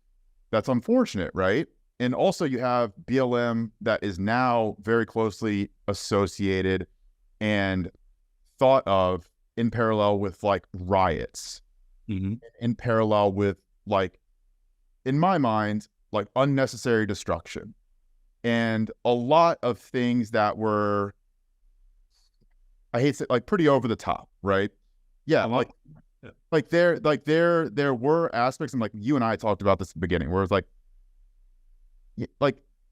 that's unfortunate, right? And also you have BLM that is now very closely associated and thought of in parallel with like riots, in parallel with like, in my mind, like unnecessary destruction. And a lot of things that were, I hate to say, like pretty over the top, right? Yeah, there were aspects, and like you and I talked about this at the beginning, where it's like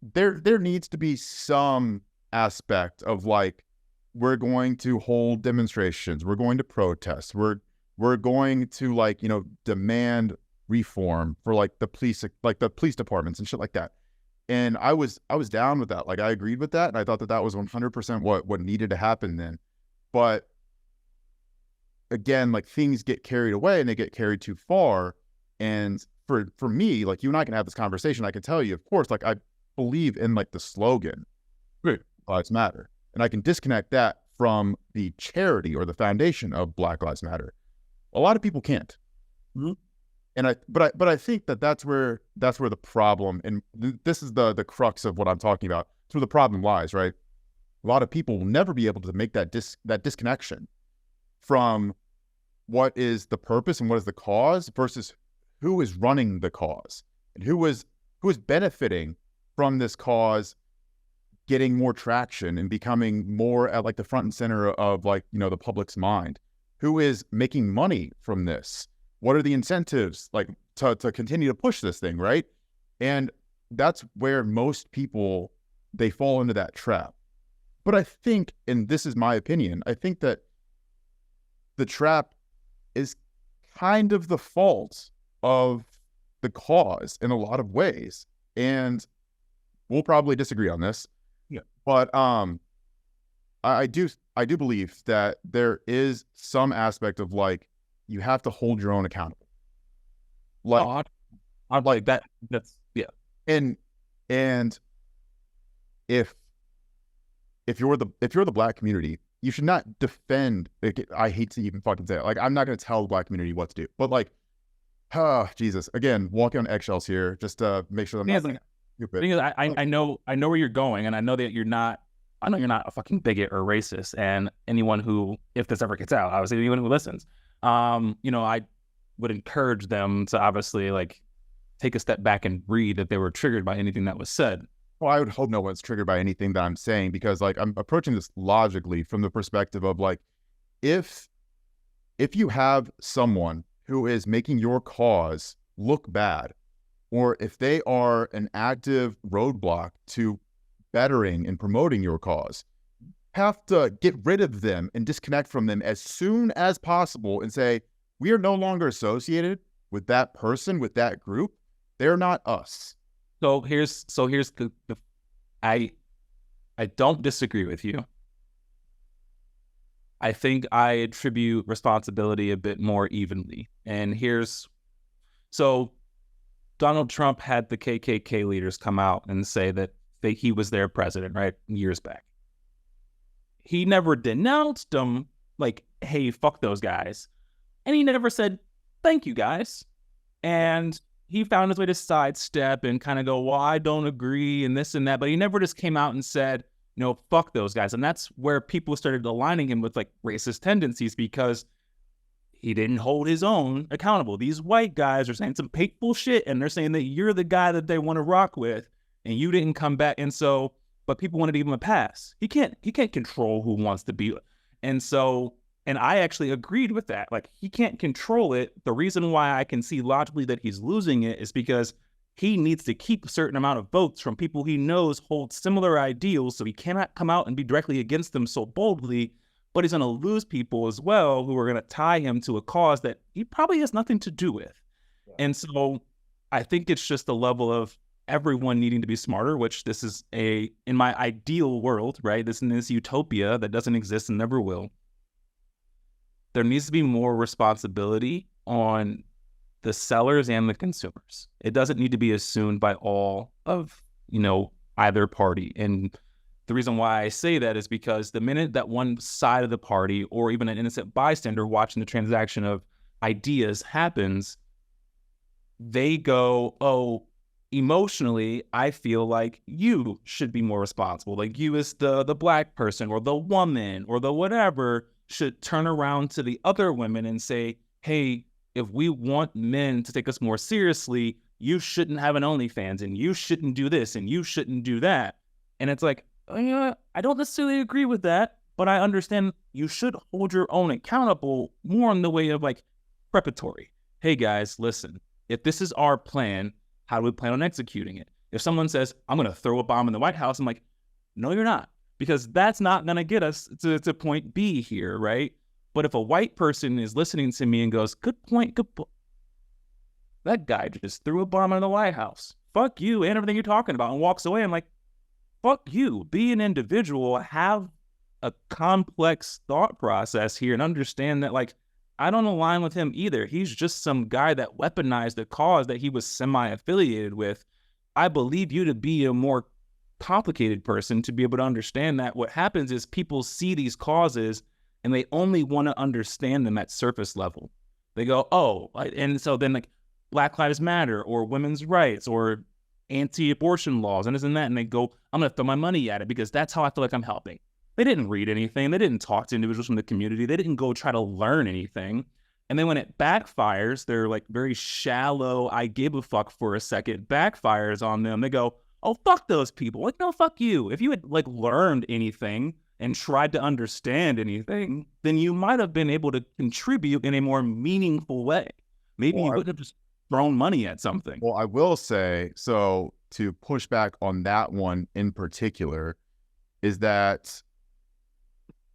there needs to be some aspect of like, we're going to hold demonstrations, we're going to protest, we're going to like, you know, demand reform for like the police departments and shit like that. And I was down with that. Like I agreed with that, and I thought that that was 100% what needed to happen then. But again, like things get carried away and they get carried too far. And for me, like you and I can have this conversation. I can tell you, of course, like I believe in like the slogan, Black Lives Matter, and I can disconnect that from the charity or the foundation of Black Lives Matter. A lot of people can't. Mm-hmm. And I think that that's where the problem, and this is the crux of what I'm talking about. It's where the problem lies, right? A lot of people will never be able to make that disconnection from what is the purpose and what is the cause versus who is running the cause and who is benefiting from this cause getting more traction and becoming more at like the front and center of like, you know, the public's mind. Who is making money from this? What are the incentives like to continue to push this thing, right? And that's where most people, they fall into that trap. But I think, and this is my opinion, I think that the trap is kind of the fault of the cause in a lot of ways. And we'll probably disagree on this. Yeah. But I do believe that there is some aspect of like, you have to hold your own accountable. Like, I'd like that. That's yeah. And if you're the Black community, you should not defend. Like, I hate to even fucking say it. Like, I'm not going to tell the Black community what to do. But like, Jesus, again, walking on eggshells here, just to make sure that I'm not. The thing is, I know where you're going, and I know that you're not. I know you're not a fucking bigot or racist. And anyone who, if this ever gets out, obviously anyone who listens, you know, I would encourage them to obviously like take a step back and read that they were triggered by anything that was said. Well, I would hope no one's triggered by anything that I'm saying, because like I'm approaching this logically from the perspective of like, if you have someone who is making your cause look bad, or if they are an active roadblock to bettering and promoting your cause, have to get rid of them and disconnect from them as soon as possible and say, we are no longer associated with that person, with that group. They're not us. So here's the I don't disagree with you. I think I attribute responsibility a bit more evenly. And so Donald Trump had the KKK leaders come out and say that he was their president, right? Years back. He never denounced them like, hey, fuck those guys. And he never said, thank you, guys. And he found his way to sidestep and kind of go, well, I don't agree and this and that. But he never just came out and said, no, fuck those guys. And that's where people started aligning him with like racist tendencies, because he didn't hold his own accountable. These white guys are saying some hateful shit, and they're saying that you're the guy that they want to rock with, and you didn't come back. And so, but people wanted to give him a pass. He can't control who wants to be. And so, and I actually agreed with that. Like, he can't control it. The reason why I can see logically that he's losing it is because he needs to keep a certain amount of votes from people he knows hold similar ideals. So he cannot come out and be directly against them so boldly, but he's going to lose people as well who are going to tie him to a cause that he probably has nothing to do with. Yeah. And so I think it's just a level of everyone needing to be smarter, which this is in my ideal world, right? This is this utopia that doesn't exist and never will. There needs to be more responsibility on the sellers and the consumers. It doesn't need to be assumed by all of, either party. And the reason why I say that is because the minute that one side of the party or even an innocent bystander watching the transaction of ideas happens, they go, oh, emotionally, I feel like you should be more responsible. Like, you as the Black person or the woman or the whatever should turn around to the other women and say, hey, if we want men to take us more seriously, you shouldn't have an OnlyFans and you shouldn't do this and you shouldn't do that. And it's like, I don't necessarily agree with that, but I understand you should hold your own accountable more in the way of like preparatory. Hey guys, listen, if this is our plan, how do we plan on executing it? If someone says, I'm going to throw a bomb in the White House, I'm like, no, you're not, because that's not going to get us to point B here, right? But if a white person is listening to me and goes, good point, that guy just threw a bomb in the White House. Fuck you and everything you're talking about, and walks away. I'm like, fuck you. Be an individual. Have a complex thought process here and understand that, like, I don't align with him either. He's just some guy that weaponized a cause that he was semi-affiliated with. I believe you to be a more complicated person to be able to understand that what happens is people see these causes and they only want to understand them at surface level. They go, oh, and so then like Black Lives Matter or women's rights or anti-abortion laws and this and that, and they go, I'm going to throw my money at it because that's how I feel like I'm helping. They didn't read anything. They didn't talk to individuals from the community. They didn't go try to learn anything. And then when it backfires, they're like very shallow, I give a fuck for a second, backfires on them. They go, oh, fuck those people. Like, no, fuck you. If you had like learned anything and tried to understand anything, then you might have been able to contribute in a more meaningful way. Maybe you wouldn't have just thrown money at something. Well, I will say, so to push back on that one in particular, is that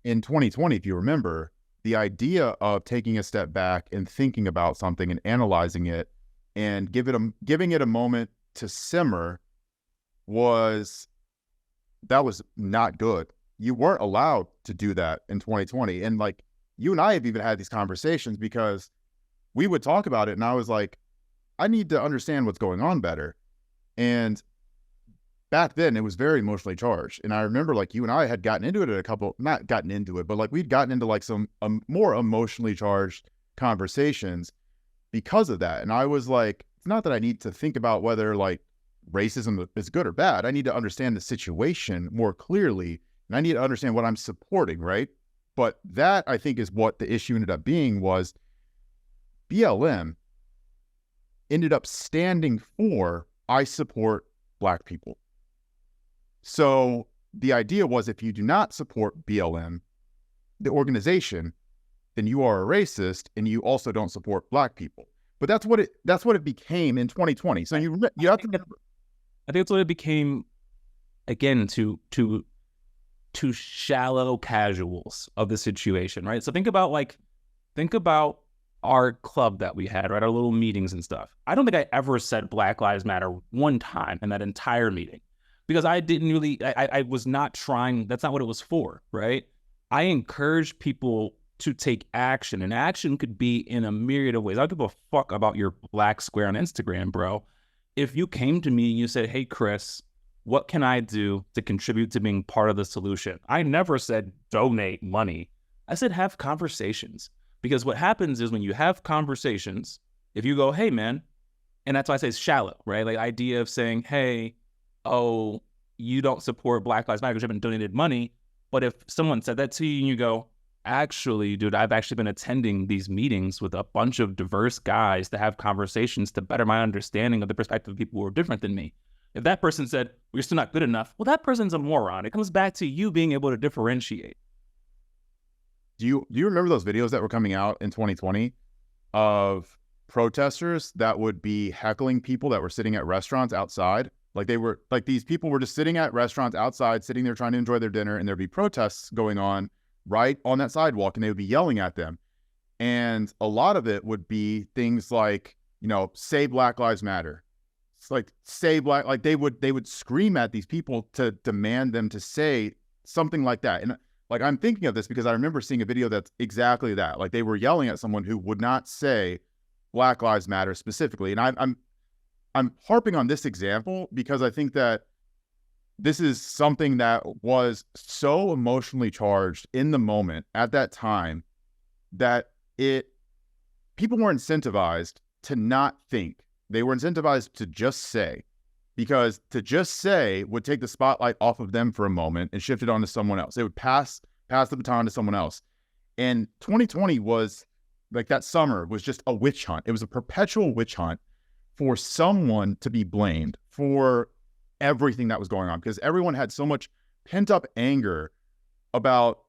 in 2020, if you remember, the idea of taking a step back and thinking about something and analyzing it and giving it a moment to simmer was not good. You weren't allowed to do that in 2020. And like, you and I have even had these conversations because we would talk about it and I was like, I need to understand what's going on better. And back then it was very emotionally charged. And I remember like you and I had gotten into it not gotten into it, but like we'd gotten into like some more emotionally charged conversations because of that. And I was like, it's not that I need to think about whether like racism is good or bad. I need to understand the situation more clearly. And I need to understand what I'm supporting, right? But that, I think, is what the issue ended up being was BLM ended up standing for, I support Black people. So the idea was if you do not support BLM, the organization, then you are a racist and you also don't support Black people. But that's what it became in 2020. So you have to remember. I think that's what it became, again, to shallow casuals of the situation, right? So think about our club that we had, right? Our little meetings and stuff. I don't think I ever said Black Lives Matter one time in that entire meeting because I didn't really, I was not trying, that's not what it was for, right? I encourage people to take action, and action could be in a myriad of ways. I don't give a fuck about your black square on Instagram, bro. If you came to me and you said, hey, Chris, what can I do to contribute to being part of the solution? I never said donate money. I said have conversations. Because what happens is when you have conversations, if you go, hey, man, and that's why I say it's shallow, right? Like idea of saying, hey, oh, you don't support Black Lives Matter because you haven't donated money. But if someone said that to you and you go, actually, dude, I've actually been attending these meetings with a bunch of diverse guys to have conversations to better my understanding of the perspective of people who are different than me. If that person said, well, you're still not good enough, well, that person's a moron. It comes back to you being able to differentiate. Do you remember those videos that were coming out in 2020 of protesters that would be heckling people that were sitting at restaurants outside? Like these people were just sitting at restaurants outside, sitting there trying to enjoy their dinner, and there'd be protests going on right on that sidewalk, and they would be yelling at them. And a lot of it would be things like, say Black Lives Matter. It's like like they would scream at these people to demand them to say something like that. And like, I'm thinking of this because I remember seeing a video that's exactly that. Like, they were yelling at someone who would not say Black Lives Matter specifically. And I'm harping on this example because I think that this is something that was so emotionally charged in the moment at that time that people were incentivized to not think. They were incentivized to just say, because to just say would take the spotlight off of them for a moment and shift it on to someone else. It would pass the baton to someone else. And 2020 was like, that summer was just a witch hunt. It was a perpetual witch hunt for someone to be blamed for everything that was going on, because everyone had so much pent up anger about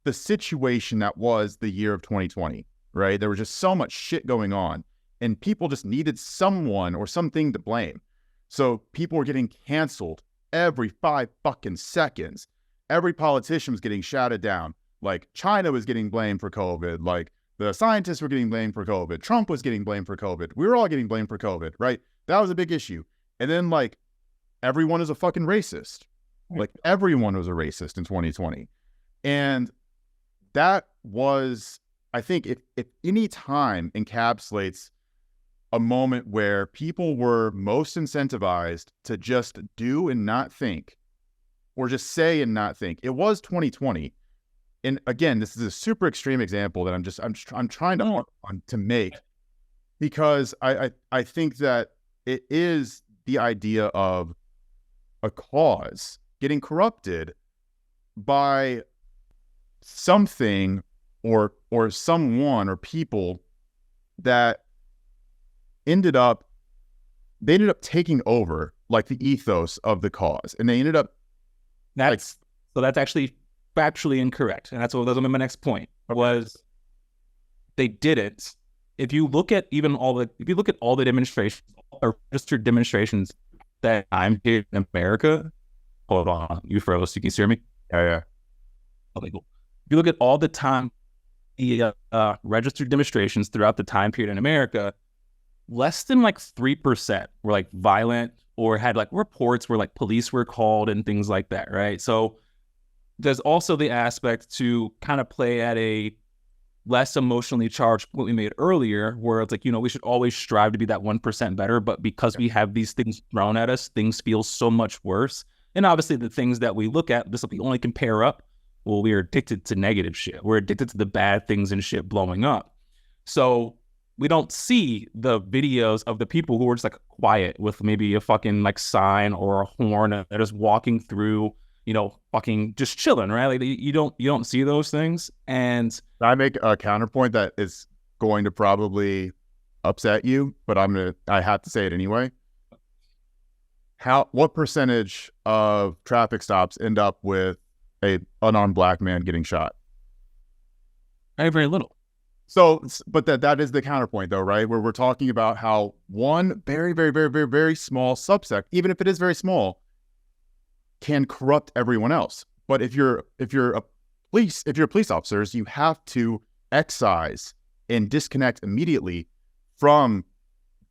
the situation that was the year of 2020, right? There was just so much shit going on, and people just needed someone or something to blame. So people were getting canceled every 5 fucking seconds. Every politician was getting shouted down. Like, China was getting blamed for COVID. Like, the scientists were getting blamed for COVID. Trump was getting blamed for COVID. We were all getting blamed for COVID, right? That was a big issue. And then, like, everyone is a fucking racist. Like, everyone was a racist in 2020. And that was, I think, if any time encapsulates a moment where people were most incentivized to just do and not think, or just say and not think, it was 2020. And again, this is a super extreme example that I'm trying to make, because I think that it is the idea of a cause getting corrupted by something or someone or people that ended up taking over, like, the ethos of the cause, and they ended up that's actually factually incorrect, and that's my next point. Was they didn't. If you look at all the demonstrations, or registered demonstrations that I'm here in America, hold on, you froze. You can hear me? Yeah. Okay, cool. If you look at all the time, the registered demonstrations throughout the time period in America, less than like 3% were like violent or had like reports where like police were called and things like that, right? So there's also the aspect to kind of play at a less emotionally charged point we made earlier, where it's like, we should always strive to be that 1% better, but because we have these things thrown at us, things feel so much worse. And obviously the things that we look at, we only compare up. Well, we are addicted to negative shit. We're addicted to the bad things and shit blowing up. So we don't see the videos of the people who are just like quiet with maybe a fucking like sign or a horn and they're just walking through, fucking just chilling, right? Like, you don't see those things. And I make a counterpoint that is going to probably upset you, but I have to say it anyway. What percentage of traffic stops end up with an unarmed black man getting shot? Very, very little. So, but that is the counterpoint, though, right? Where we're talking about how one very, very, very, very, very small subsect, even if it is very small, can corrupt everyone else. But if you're police officers, you have to excise and disconnect immediately from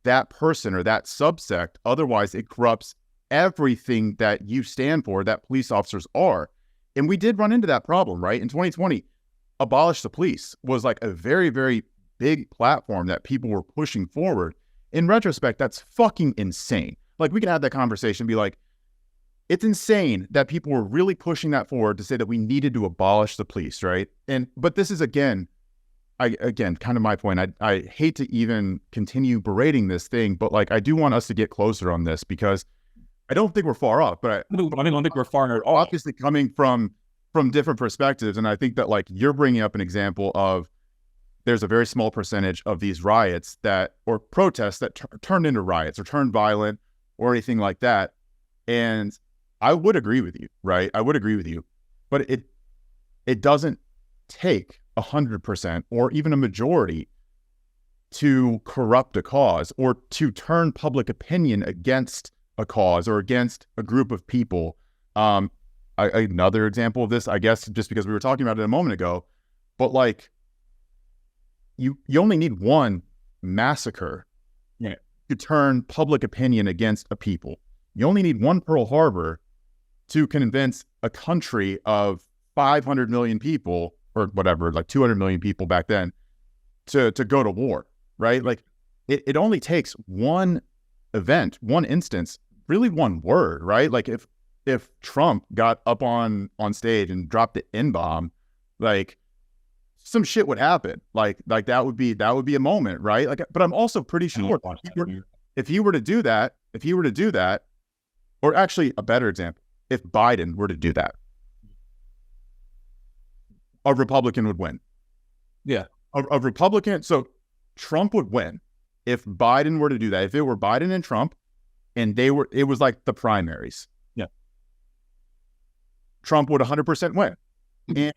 that person or that subsect. Otherwise, it corrupts everything that you stand for, that police officers are. And we did run into that problem, right? In 2020, Abolish the Police was like a very, very big platform that people were pushing forward. In retrospect, that's fucking insane. Like, we can have that conversation and be like, it's insane that people were really pushing that forward to say that we needed to abolish the police, right? But this is, again, kind of my point. I hate to even continue berating this thing, but like, I do want us to get closer on this, because I don't think we're far off, but I don't think we're far at all. Obviously coming from different perspectives. And I think that, like, you're bringing up an example of there's a very small percentage of these riots or protests that turned into riots or turned violent or anything like that. And I would agree with you, right? I would agree with you, but it doesn't take 100% or even a majority to corrupt a cause or to turn public opinion against a cause or against a group of people. Another example of this, I guess, just because we were talking about it a moment ago, but like you only need one massacre to turn public opinion against a people. You only need one Pearl Harbor to convince a country of 500 million people or whatever, like 200 million people back then to go to war, right? Like it only takes one event, one instance, really one word, right? Like if Trump got up on stage and dropped the N-bomb, like some shit would happen. Like that would be a moment, right? Like, but I'm also pretty sure if he were to do that, or actually a better example, if Biden were to do that, a Republican would win. Yeah. A Republican, so Trump would win if Biden were to do that. If it were Biden and Trump and it was like the primaries. Yeah. Trump would 100% win. And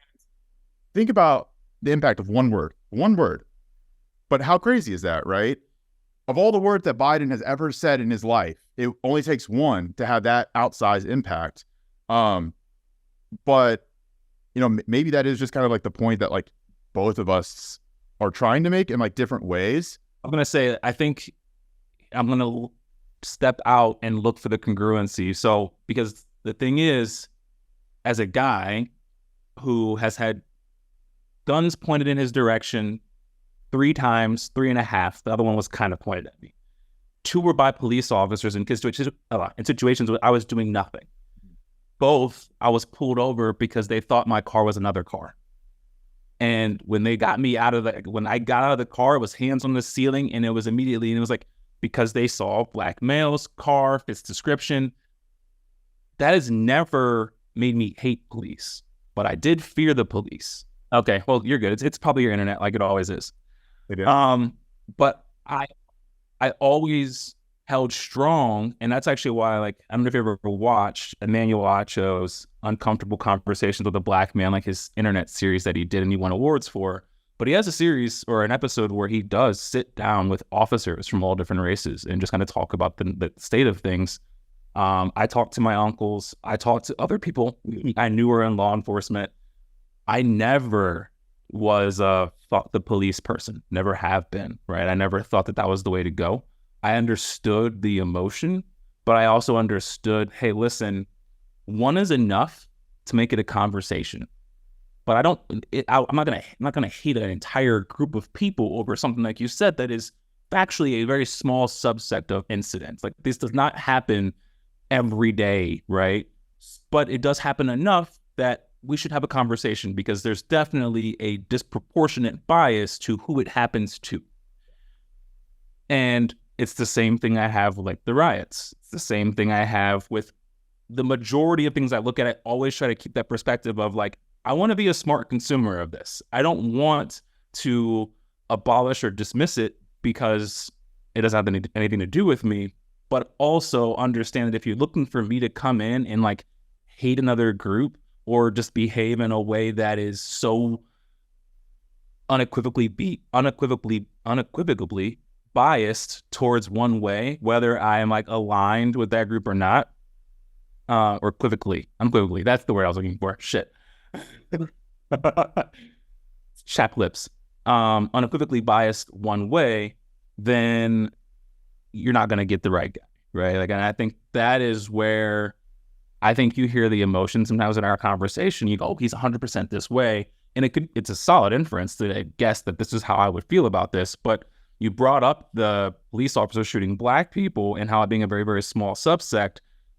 think about the impact of one word. But how crazy is that, right? Of all the words that Biden has ever said in his life, it only takes one to have that outsized impact. But, maybe that is just kind of like the point that like both of us are trying to make in like different ways. I'm going to say, I think I'm going to step out and look for the congruency. So, because the thing is, as a guy who has had guns pointed in his direction 3 times, 3.5, the other one was kind of pointed at me. 2 were by police officers in situations where I was doing nothing. Both, I was pulled over because they thought my car was another car. And when they got me when I got out of the car, it was hands on the ceiling, and it was like, because they saw black male's car, its description. That has never made me hate police, but I did fear the police. Okay, well, you're good. It's probably your internet, like it always is. It is. But I always held strong, and that's actually why, like, I don't know if you ever watched Emmanuel Acho's Uncomfortable Conversations with a Black Man, like his internet series that he did and he won awards for. But he has a series or an episode where he does sit down with officers from all different races and just kind of talk about the state of things. I talked to my uncles. I talked to other people I knew were in law enforcement. I never was thought the police person, never have been, right? I never thought that was the way to go. I understood the emotion, but I also understood, hey, listen, one is enough to make it a conversation. But I'm not gonna hate an entire group of people over something like you said that is factually a very small subset of incidents. Like, this does not happen every day, right? But it does happen enough that we should have a conversation, because there's definitely a disproportionate bias to who it happens to. And it's the same thing I have with like the riots. It's the same thing I have with the majority of things I look at. I always try to keep that perspective of like, I want to be a smart consumer of this. I don't want to abolish or dismiss it because it doesn't have anything to do with me, but also understand that if you're looking for me to come in and like hate another group or just behave in a way that is so unequivocally biased towards one way, whether I am like aligned with that group or not, or unequivocally, that's the word I was looking for. Shit. Chap lips. Unequivocally biased one way, then you're not going to get the right guy, right? Like, and I think that is where I think you hear the emotion sometimes in our conversation. You go, oh, he's 100% this way. And it's a solid inference to guess that this is how I would feel about this. But you brought up the police officer shooting black people and how it being a very, very small subsect.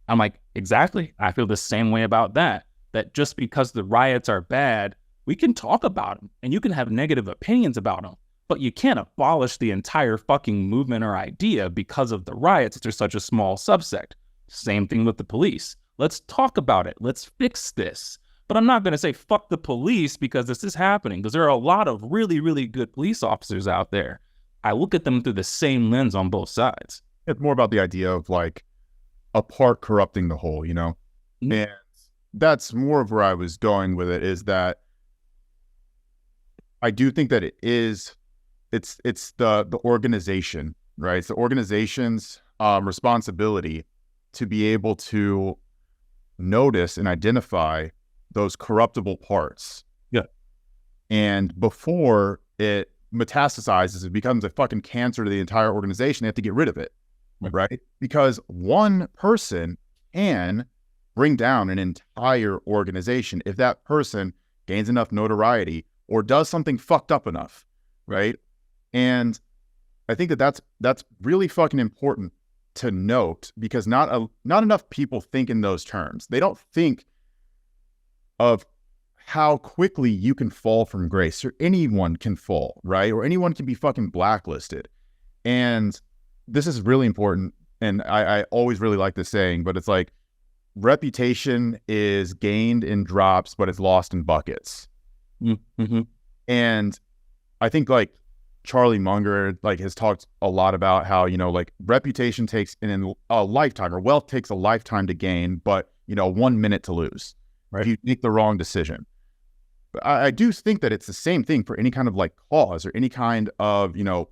I'm like, exactly. I feel the same way about that. That just because the riots are bad, we can talk about them and you can have negative opinions about them, but you can't abolish the entire fucking movement or idea because of the riots if there's such a small subsect. Same thing with the police. Let's talk about it. Let's fix this. But I'm not going to say fuck the police because this is happening, because there are a lot of really, really good police officers out there. I look at them through the same lens on both sides. It's more about the idea of like, a part corrupting the whole, you know? Mhm. And that's more of where I was going with it, is that I do think that it's the organization, right? It's the organization's responsibility to be able to notice and identify those corruptible parts. Yeah. And before it metastasizes, it becomes a fucking cancer to the entire organization. They have to get rid of it, right? Because one person can bring down an entire organization if that person gains enough notoriety or does something fucked up enough, right? And I think that that's really fucking important to note, because not enough people think in those terms. They don't think of how quickly you can fall from grace, or anyone can fall, right? Or anyone can be fucking blacklisted. And this is really important. And I always really like this saying, but it's like, reputation is gained in drops, but it's lost in buckets. Mm-hmm. And I think like Charlie Munger like has talked a lot about how, you know, like reputation takes a lifetime, or wealth takes a lifetime to gain, but, you know, 1 minute to lose, Right. if you make the wrong decision. But I do think that it's the same thing for any kind of like cause or any kind of, you know,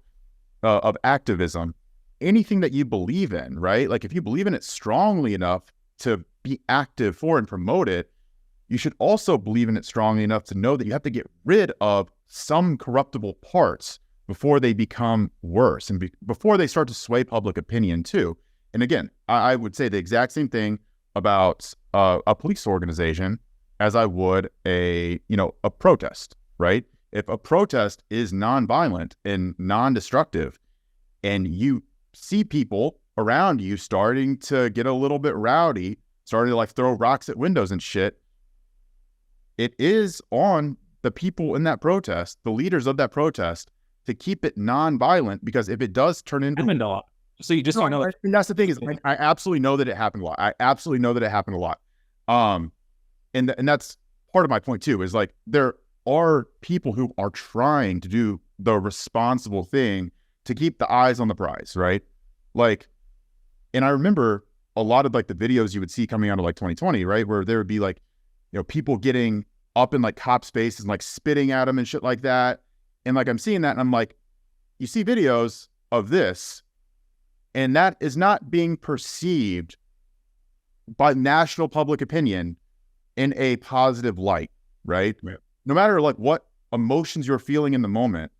of activism, anything that you believe in, right? Like if you believe in it strongly enough to be active for and promote it, you should also believe in it strongly enough to know that you have to get rid of some corruptible parts before they become worse, and before they start to sway public opinion too. And again, I would say the exact same thing about a police organization as I would a protest, right? If a protest is nonviolent and non-destructive, and you see people around you starting to get a little bit rowdy, starting to like throw rocks at windows and shit, it is on the people in that protest, the leaders of that protest, to keep it non-violent, because if it does turn into... So you just don't know. And that's the thing, is I absolutely know that it happened a lot. I absolutely know that it happened a lot. And that's part of my point too, is like there are people who are trying to do the responsible thing to keep the eyes on the prize, right? Like, and I remember a lot of like the videos you would see coming out of like 2020, right? Where there would be like, you know, people getting up in like cops' faces and like spitting at them and shit like that. And like, I'm seeing that and I'm like, you see videos of this, and that is not being perceived by national public opinion in a positive light, right? No matter like what emotions you're feeling in the moment,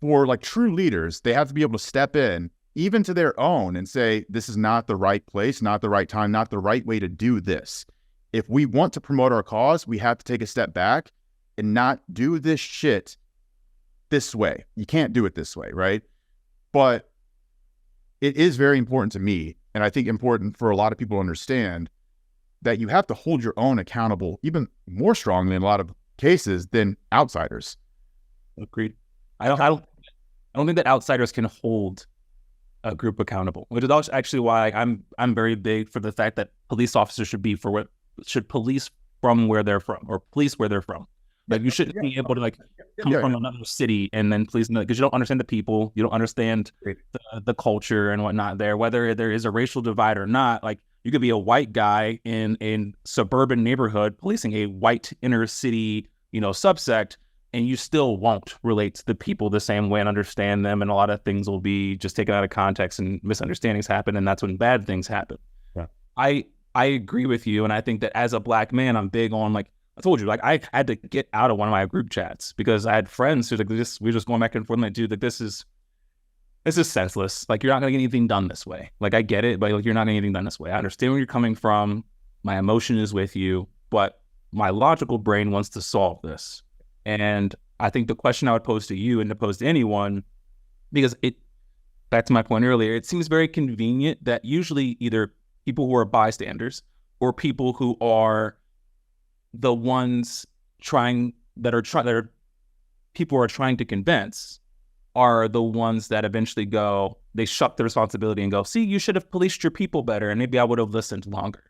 for like true leaders, they have to be able to step in, even to their own, and say, this is not the right place, not the right time, not the right way to do this. If we want to promote our cause, we have to take a step back and not do this shit this way. You can't do it this way, right? But it is very important to me, and I think important for a lot of people to understand, that you have to hold your own accountable even more strongly in a lot of cases than outsiders. Agreed. I don't think that outsiders can hold a group accountable, which is actually why I'm very big for the fact that police officers should police from where they're from, or police where they're from. Like you shouldn't be able to like come from another city and then police, because you don't understand the people, you don't understand the culture and whatnot there, whether there is a racial divide or not. Like you could be a white guy in a suburban neighborhood policing a white inner city, subsect, and you still won't relate to the people the same way and understand them. And a lot of things will be just taken out of context and misunderstandings happen. And that's when bad things happen. Yeah. I agree with you. And I think that as a black man, I'm big on, like, I told you, like, I had to get out of one of my group chats because I had friends who, like, we were just going back and forth, like, dude, like, this is senseless. Like, you're not going to get anything done this way. Like, I get it, but like, you're not going to get anything done this way. I understand where you're coming from. My emotion is with you, but my logical brain wants to solve this. And I think the question I would pose to you and to pose to anyone, because back to my point earlier, it seems very convenient that usually either people who are bystanders or people who are the ones people are trying to convince are the ones that eventually they shuck the responsibility and go, see, you should have policed your people better, and maybe I would have listened longer.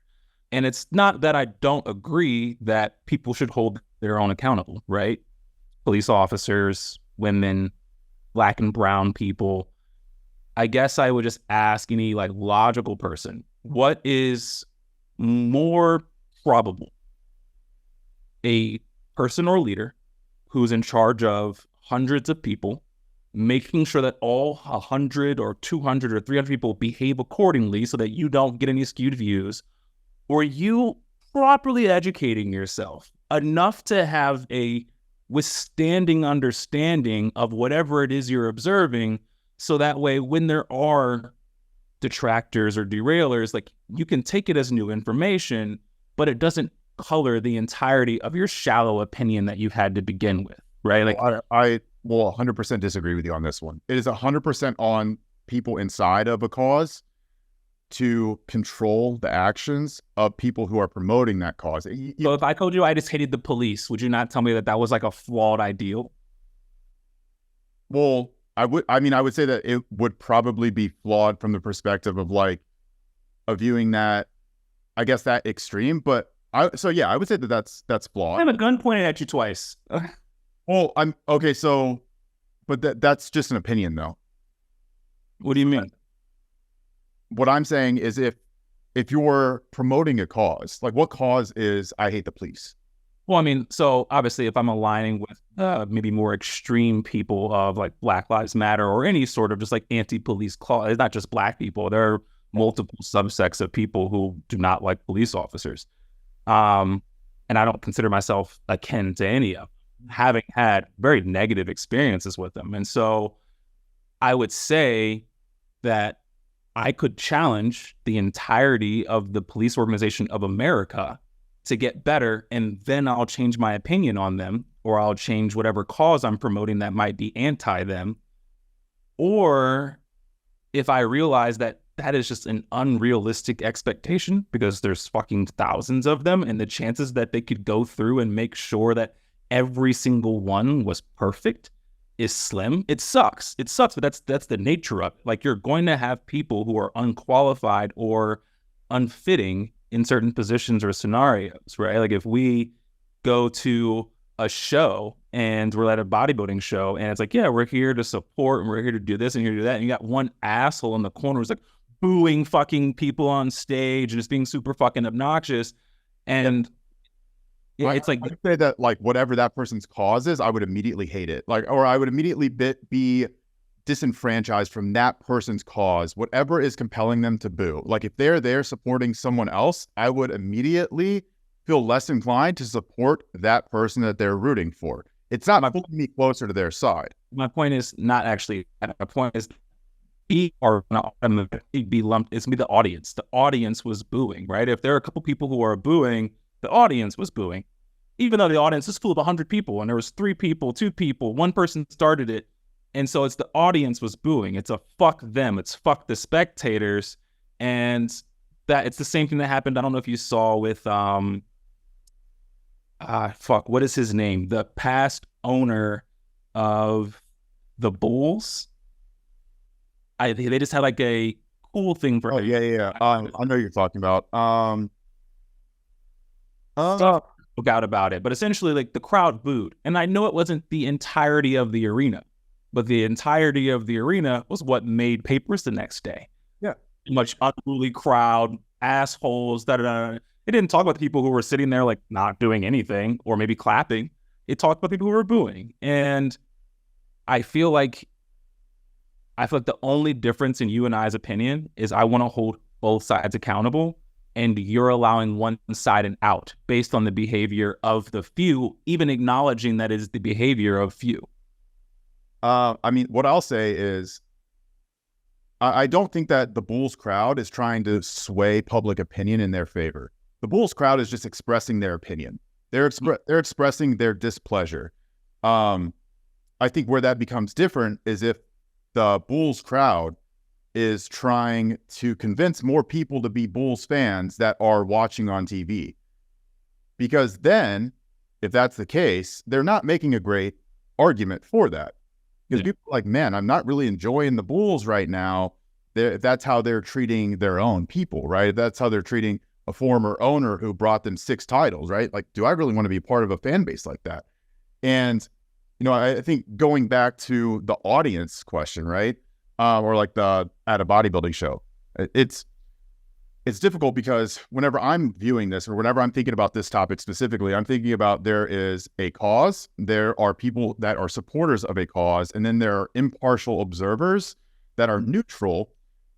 And it's not that I don't agree that people should hold their own accountable, right? Police officers, women, black and brown people. I guess I would just ask any like logical person what is more probable? A person or leader who's in charge of hundreds of people, making sure that all 100 or 200 or 300 people behave accordingly so that you don't get any skewed views, or you properly educating yourself enough to have a withstanding understanding of whatever it is you're observing, so that way when there are detractors or derailers, like, you can take it as new information, but it doesn't color the entirety of your shallow opinion that you had to begin with, right? Like, I will 100% disagree with you on this one. It is 100% on people inside of a cause to control the actions of people who are promoting that cause. So if I told you I just hated the police, would you not tell me that that was like a flawed ideal? Well, I would say that it would probably be flawed from the perspective of like of viewing that, I guess, that extreme. But I would say that that's flawed. I have a gun pointed at you twice. Well, I'm okay. So, but that's just an opinion, though. What do you mean? What I'm saying is, if you're promoting a cause, like what cause is I hate the police? Well, I mean, so obviously if I'm aligning with maybe more extreme people of like Black Lives Matter or any sort of just like anti-police cause, it's not just Black people. There are multiple subsects of people who do not like police officers. And I don't consider myself akin to any of them, having had very negative experiences with them. And so I would say that I could challenge the entirety of the police organization of America to get better, and then I'll change my opinion on them, or I'll change whatever cause I'm promoting that might be anti them. Or if I realize that that is just an unrealistic expectation because there's fucking thousands of them, and the chances that they could go through and make sure that every single one was perfect is slim. It sucks, but that's the nature of it. Like, you're going to have people who are unqualified or unfitting in certain positions or scenarios, right? Like, if we go to a show and we're at a bodybuilding show and it's like, yeah, we're here to support and we're here to do this and here to do that, and you got one asshole in the corner who's like booing fucking people on stage and just being super fucking obnoxious, and it's like, I'd say that like whatever that person's cause is, I would immediately hate it. Like, or I would immediately be disenfranchised from that person's cause, whatever is compelling them to boo. Like, if they're there supporting someone else, I would immediately feel less inclined to support that person that they're rooting for. It's not pulling me closer to their side. My point is not actually, my point is be lumped. It's me, the audience. The audience was booing, right? If there are a couple people who are booing, the audience was booing, even though the audience is full of 100 people and there was 3 people, 2 people, one person started it. And so it's the audience was booing. It's a fuck them. It's fuck the spectators. And that it's the same thing that happened. I don't know if you saw with, what is his name? The past owner of the Bulls. They just had like a cool thing for him. Yeah. I know you're talking about. Spoke out about it, but essentially, like, the crowd booed, and I know it wasn't the entirety of the arena, but the entirety of the arena was what made papers the next day. Yeah, much unruly crowd, assholes. It didn't talk about the people who were sitting there like not doing anything or maybe clapping. It talked about people who were booing, and I feel like the only difference in you and I's opinion is I want to hold both sides accountable, and you're allowing one side an out based on the behavior of the few, even acknowledging that it is the behavior of few. I mean, what I'll say is I don't think that the Bulls crowd is trying to sway public opinion in their favor. The Bulls crowd is just expressing their opinion. They're expressing their displeasure. I think where that becomes different is if the Bulls crowd is trying to convince more people to be Bulls fans that are watching on TV. Because then, if that's the case, they're not making a great argument for that. Because people are like, man, I'm not really enjoying the Bulls right now. That's how they're treating their own people, right? That's how they're treating a former owner who brought them 6 titles, right? Like, do I really want to be part of a fan base like that? And, I think going back to the audience question, right? Or like at a bodybuilding show, it's it's difficult because whenever I'm viewing this or whenever I'm thinking about this topic specifically, I'm thinking about there is a cause, there are people that are supporters of a cause, and then there are impartial observers that are neutral,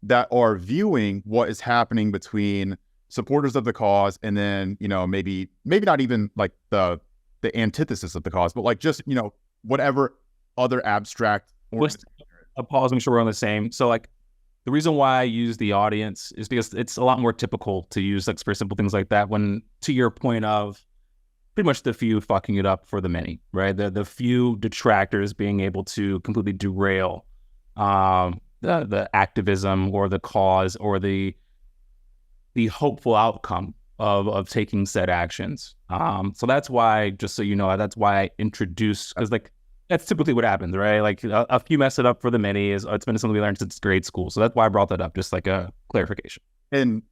that are viewing what is happening between supporters of the cause and then, maybe not even like the antithesis of the cause, but like just, whatever other abstract. A pause, I'm sure we're on the same. So like, the reason why I use the audience is because it's a lot more typical to use like for simple things like that when, to your point of pretty much the few fucking it up for the many, right? The few detractors being able to completely derail the activism or the cause or the hopeful outcome of taking said actions. So that's why, just so you know, that's why I introduced, because like, that's typically what happens, right? Like a few mess it up for the many it's been something we learned since grade school. So that's why I brought that up, just like a clarification. And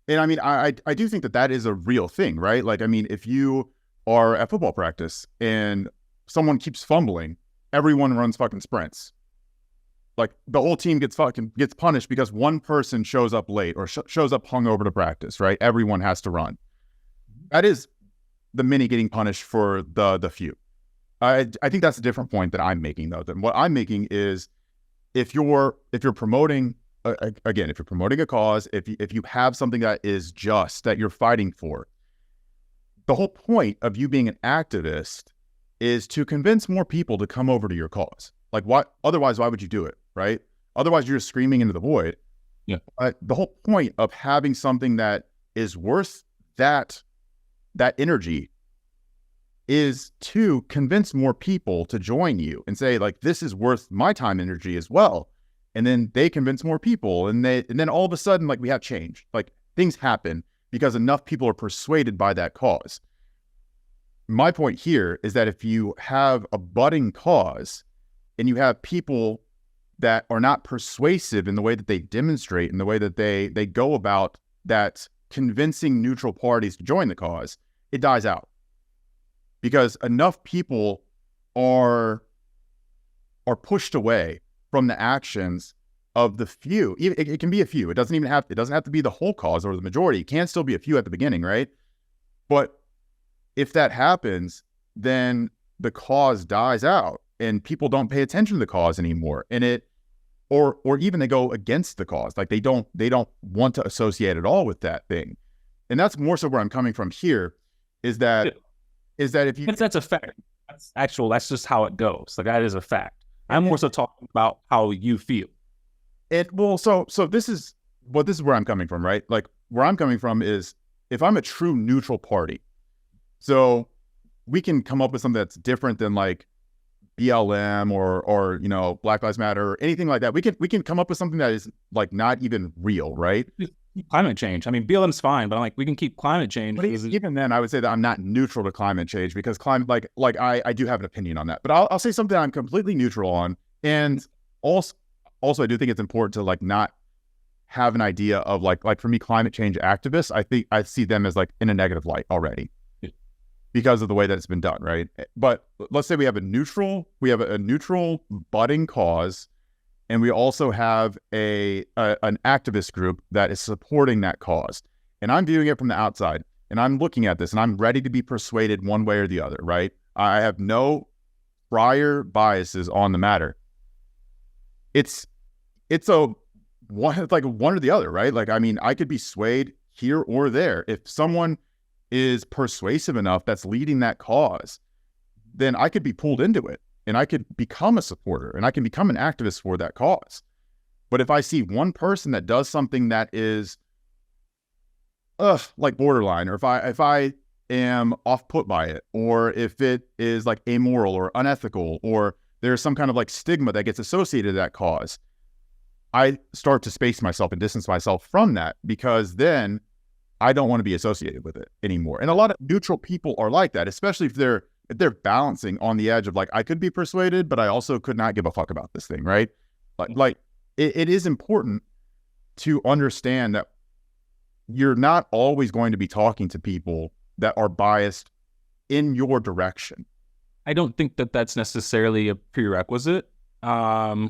I mean, I do think that is a real thing, right? Like, I mean, if you are at football practice and someone keeps fumbling, everyone runs fucking sprints. Like the whole team gets punished because one person shows up late or shows up hungover to practice, right? Everyone has to run. That is the many getting punished for the few. I think that's a different point that I'm making, though. Than what I'm making is if you're promoting again, if you're promoting a cause, if you have something that is just that you're fighting for, the whole point of you being an activist is to convince more people to come over to your cause. Like, what? Otherwise, why would you do it, right? Otherwise, you're just screaming into the void. Yeah. The whole point of having something that is worth that energy is to convince more people to join you and say, like, this is worth my time and energy as well. And then they convince more people, and then all of a sudden, like, we have change. Like, things happen because enough people are persuaded by that cause. My point here is that if you have a budding cause and you have people that are not persuasive in the way that they demonstrate, in the way that they go about that convincing neutral parties to join the cause, it dies out. Because enough people are pushed away from the actions of the few. It can be a few. It doesn't have to be the whole cause or the majority. It can still be a few at the beginning, right? But if that happens, then the cause dies out and people don't pay attention to the cause anymore. And or even they go against the cause. Like they don't want to associate at all with that thing. And that's more so where I'm coming from here is that if you... That's a fact. That's just how it goes. Like, that is a fact. I'm more so talking about how you feel. So this is where I'm coming from, right? Like, where I'm coming from is if I'm a true neutral party, so we can come up with something that's different than like BLM or Black Lives Matter or anything like that. We can come up with something that is like not even real, right? Climate change. I mean, BLM's fine, but I'm like, we can keep climate change. But even then, I would say that I'm not neutral to climate change because I do have an opinion on that. But I'll say something I'm completely neutral on. And also I do think it's important to like not have an idea of like for me, climate change activists, I think I see them as like in a negative light already because of the way that it's been done, right? But let's say we have a neutral budding cause. And we also have an activist group that is supporting that cause. And I'm viewing it from the outside. And I'm looking at this and I'm ready to be persuaded one way or the other, right? I have no prior biases on the matter. It's like one or the other, right? Like, I mean, I could be swayed here or there. If someone is persuasive enough that's leading that cause, then I could be pulled into it. And I could become a supporter and I can become an activist for that cause. But if I see one person that does something that is like borderline, or if I am off put by it, or if it is like amoral or unethical, or there's some kind of like stigma that gets associated to that cause, I start to space myself and distance myself from that because then I don't want to be associated with it anymore. And a lot of neutral people are like that, especially if they're balancing on the edge of like, I could be persuaded, but I also could not give a fuck about this thing, right? Like it is important to understand that you're not always going to be talking to people that are biased in your direction. I don't think that that's necessarily a prerequisite. I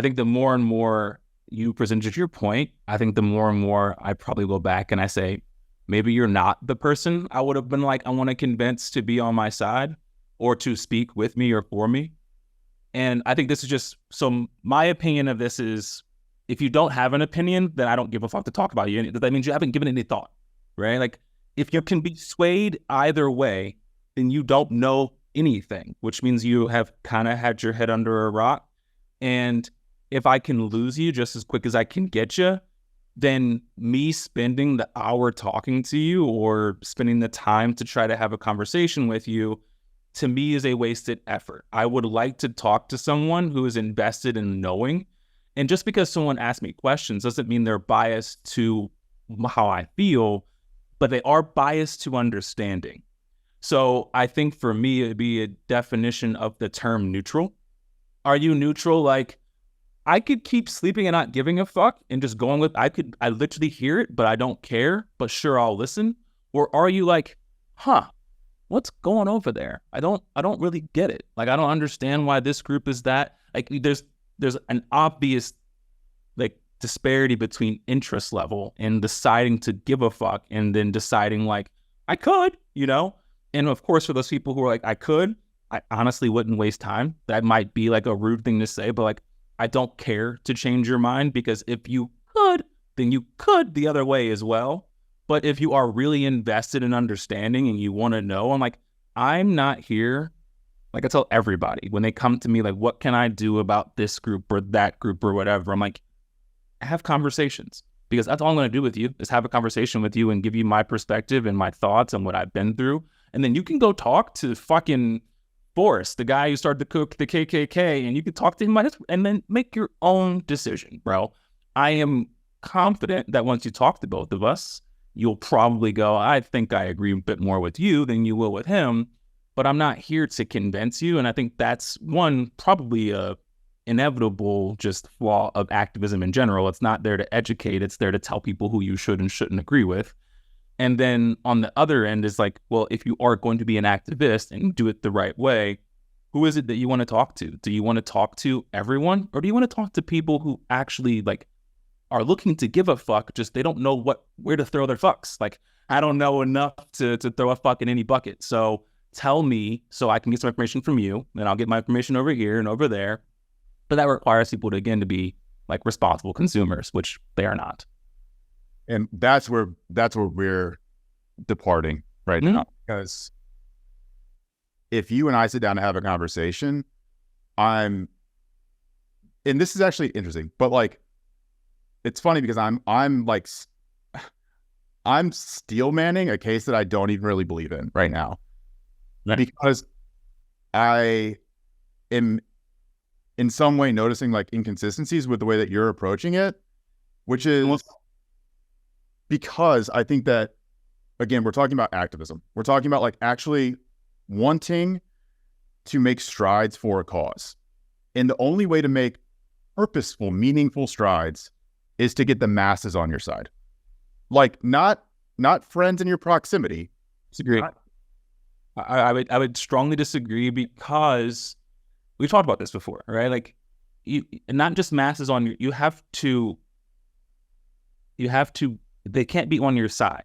think the more and more you presented your point, I think the more and more I probably go back and I say, maybe you're not the person I would have been like, I want to convince to be on my side or to speak with me or for me. And I think this is just, so my opinion of this is, if you don't have an opinion, then I don't give a fuck to talk about you. That means you haven't given any thought, right? Like, if you can be swayed either way, then you don't know anything, which means you have kind of had your head under a rock. And if I can lose you just as quick as I can get you, then me spending the hour talking to you or spending the time to try to have a conversation with you, to me, is a wasted effort. I would like to talk to someone who is invested in knowing. And just because someone asks me questions doesn't mean they're biased to how I feel, but they are biased to understanding. So I think for me, it'd be a definition of the term neutral. Are you neutral? Like, I could keep sleeping and not giving a fuck and just going with, I literally hear it, but I don't care, but sure, I'll listen. Or are you like, what's going over there? I don't really get it. Like, I don't understand why this group is that. Like, there's an obvious like disparity between interest level and deciding to give a fuck and then deciding like, I could, And of course, for those people who are like, I honestly wouldn't waste time. That might be like a rude thing to say, but like, I don't care to change your mind, because if you could, then you could the other way as well. But if you are really invested in understanding and you want to know, I'm not here. Like, I tell everybody when they come to me, like, what can I do about this group or that group or whatever? I'm like, have conversations, because that's all I'm going to do with you, is have a conversation with you and give you my perspective and my thoughts and what I've been through. And then you can go talk to fucking Forrest, the guy who started to cook the KKK, and you can talk to him and then make your own decision, bro. I am confident that once you talk to both of us, you'll probably go, I think I agree a bit more with you than you will with him, but I'm not here to convince you. And I think that's probably a inevitable just flaw of activism in general. It's not there to educate, it's there to tell people who you should and shouldn't agree with. And then on the other end is like, well, if you are going to be an activist and do it the right way, who is it that you want to talk to? Do you want to talk to everyone, or do you want to talk to people who actually like are looking to give a fuck, just they don't know where to throw their fucks? Like, I don't know enough to throw a fuck in any bucket. So tell me so I can get some information from you, and I'll get my information over here and over there. But that requires people to be like responsible consumers, which they are not. And that's where we're departing right now. Because if you and I sit down to have a conversation, and this is actually interesting, but like, it's funny because I'm steel manning a case that I don't even really believe in right now. Right. Because I am in some way noticing like inconsistencies with the way that you're approaching it, which is because I think that, again, we're talking about activism. We're talking about like actually wanting to make strides for a cause. And the only way to make purposeful, meaningful strides is to get the masses on your side. Like, not friends in your proximity. Disagree. I would strongly disagree, because we've talked about this before, right? Like, not just masses on you. You have to, they can't be on your side.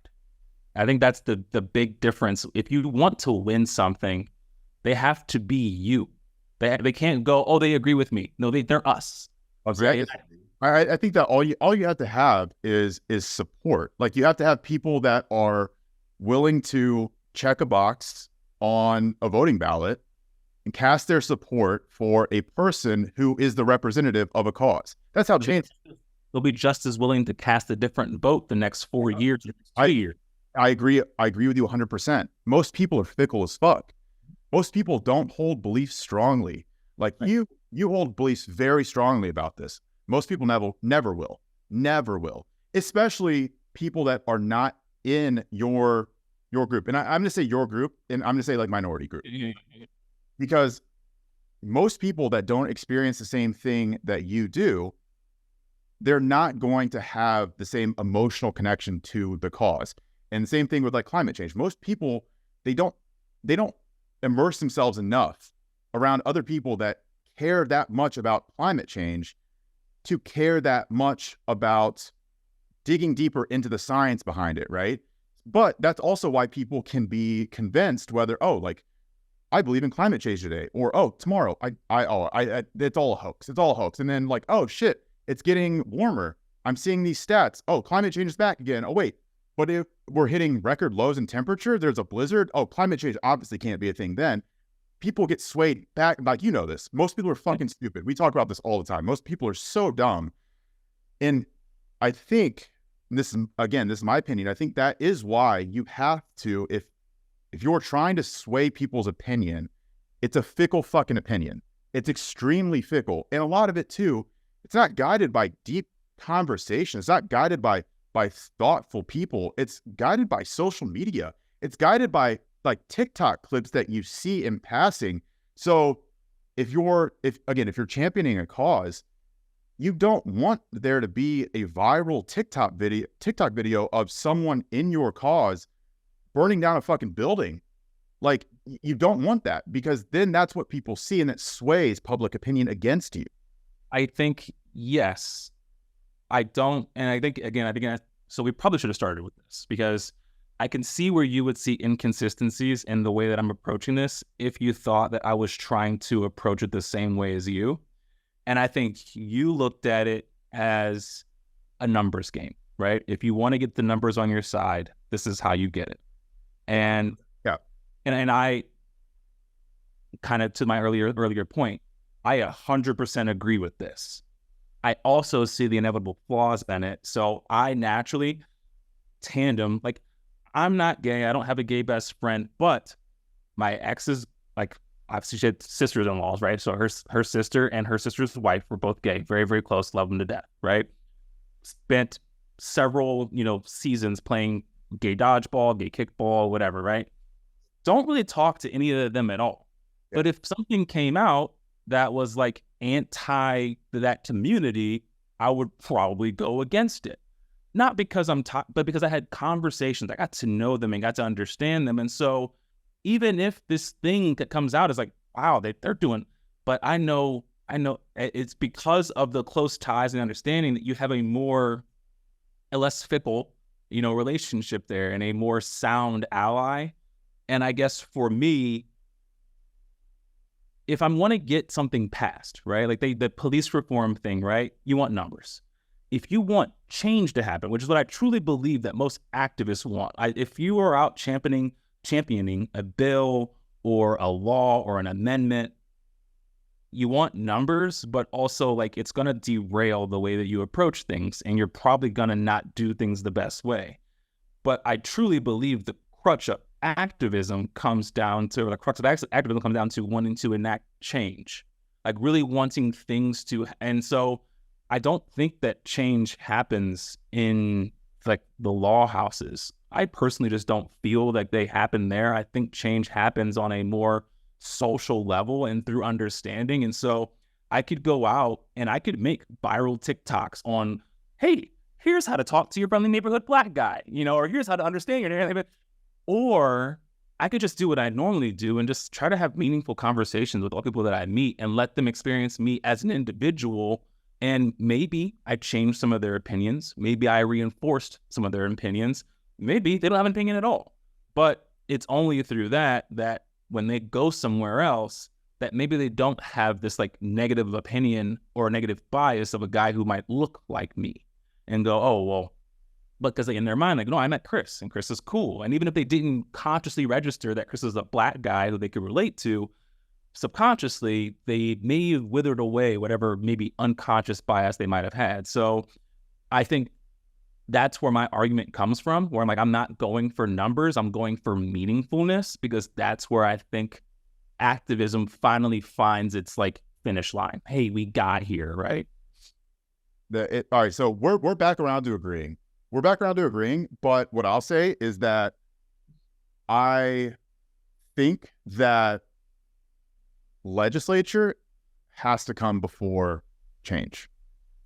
I think that's the big difference. If you want to win something, they have to be you. They can't go, oh, they agree with me. No, they're us. Okay. I think that all you have to have is support. Like, you have to have people that are willing to check a box on a voting ballot and cast their support for a person who is the representative of a cause. That's how change. They'll be just as willing to cast a different vote the next 4 years, 2 years. I agree with you 100%. Most people are fickle as fuck. Most people don't hold beliefs strongly. Like, you hold beliefs very strongly about this. Most people never will. Especially people that are not in your group. And I'm going to say your group, and I'm going to say like minority group. Because most people that don't experience the same thing that you do, they're not going to have the same emotional connection to the cause. And the same thing with like climate change. Most people, they don't immerse themselves enough around other people that care that much about climate change to care that much about digging deeper into the science behind it, right? But that's also why people can be convinced whether, oh, like, I believe in climate change today, or oh, tomorrow, it's all a hoax. It's all a hoax. And then like, oh shit, it's getting warmer. I'm seeing these stats. Oh, climate change is back again. Oh wait, but if we're hitting record lows in temperature, there's a blizzard. Oh, climate change obviously can't be a thing then. People get swayed back. Like, you know this. Most people are fucking stupid. We talk about this all the time. Most people are so dumb. And I think this is my opinion. I think that is why you have to, if you're trying to sway people's opinion, it's a fickle fucking opinion. It's extremely fickle. And a lot of it too, it's not guided by deep conversation. It's not guided by thoughtful people. It's guided by social media. It's guided by like TikTok clips that you see in passing. So if you're championing a cause, you don't want there to be a viral TikTok video of someone in your cause burning down a fucking building. Like, you don't want that, because then that's what people see and it sways public opinion against you. I think, yes. I don't, and I think, again, so we probably should have started with this, because I can see where you would see inconsistencies in the way that I'm approaching this if you thought that I was trying to approach it the same way as you. And I think you looked at it as a numbers game, right? If you want to get the numbers on your side, this is how you get it. And yeah, and I kind of, to my earlier point, I 100% agree with this. I also see the inevitable flaws in it. So I naturally tandem, like, I'm not gay. I don't have a gay best friend, but my ex's, like, obviously she had sisters-in-laws, right? So her sister and her sister's wife were both gay, very, very close, love them to death, right? Spent several, seasons playing gay dodgeball, gay kickball, whatever, right? Don't really talk to any of them at all. Yeah. But if something came out that was like anti that community, I would probably go against it. Not because but because I had conversations. I got to know them and got to understand them. And so even if this thing that comes out is like, wow, they're doing, but I know it's because of the close ties and understanding that you have a less fickle, relationship there, and a more sound ally. And I guess for me, if I want to get something passed, right? Like the police reform thing, right? You want numbers. If you want change to happen, which is what I truly believe that most activists want, if you are out championing a bill or a law or an amendment, you want numbers, but also like it's going to derail the way that you approach things, and you're probably going to not do things the best way. But I truly believe the crux of activism comes down to wanting to enact change, like really wanting things to, and so I don't think that change happens in like the law houses. I personally just don't feel like they happen there. I think change happens on a more social level and through understanding. And so I could go out and I could make viral TikToks on, hey, here's how to talk to your friendly neighborhood black guy, or here's how to understand your neighborhood. Or I could just do what I normally do and just try to have meaningful conversations with all people that I meet and let them experience me as an individual. And maybe I changed some of their opinions. Maybe I reinforced some of their opinions. Maybe they don't have an opinion at all. But it's only through that when they go somewhere else, that maybe they don't have this like negative opinion or a negative bias of a guy who might look like me and go, oh, well, but because in their mind, like, no, I met Chris and Chris is cool. And even if they didn't consciously register that Chris is a black guy who they could relate to, subconsciously, they may have withered away whatever maybe unconscious bias they might have had. So I think that's where my argument comes from, where I'm like, I'm not going for numbers, I'm going for meaningfulness, because that's where I think activism finally finds its like finish line. Hey, we got here, right? All right, so we're back around to agreeing. But what I'll say is that I think that legislature has to come before change.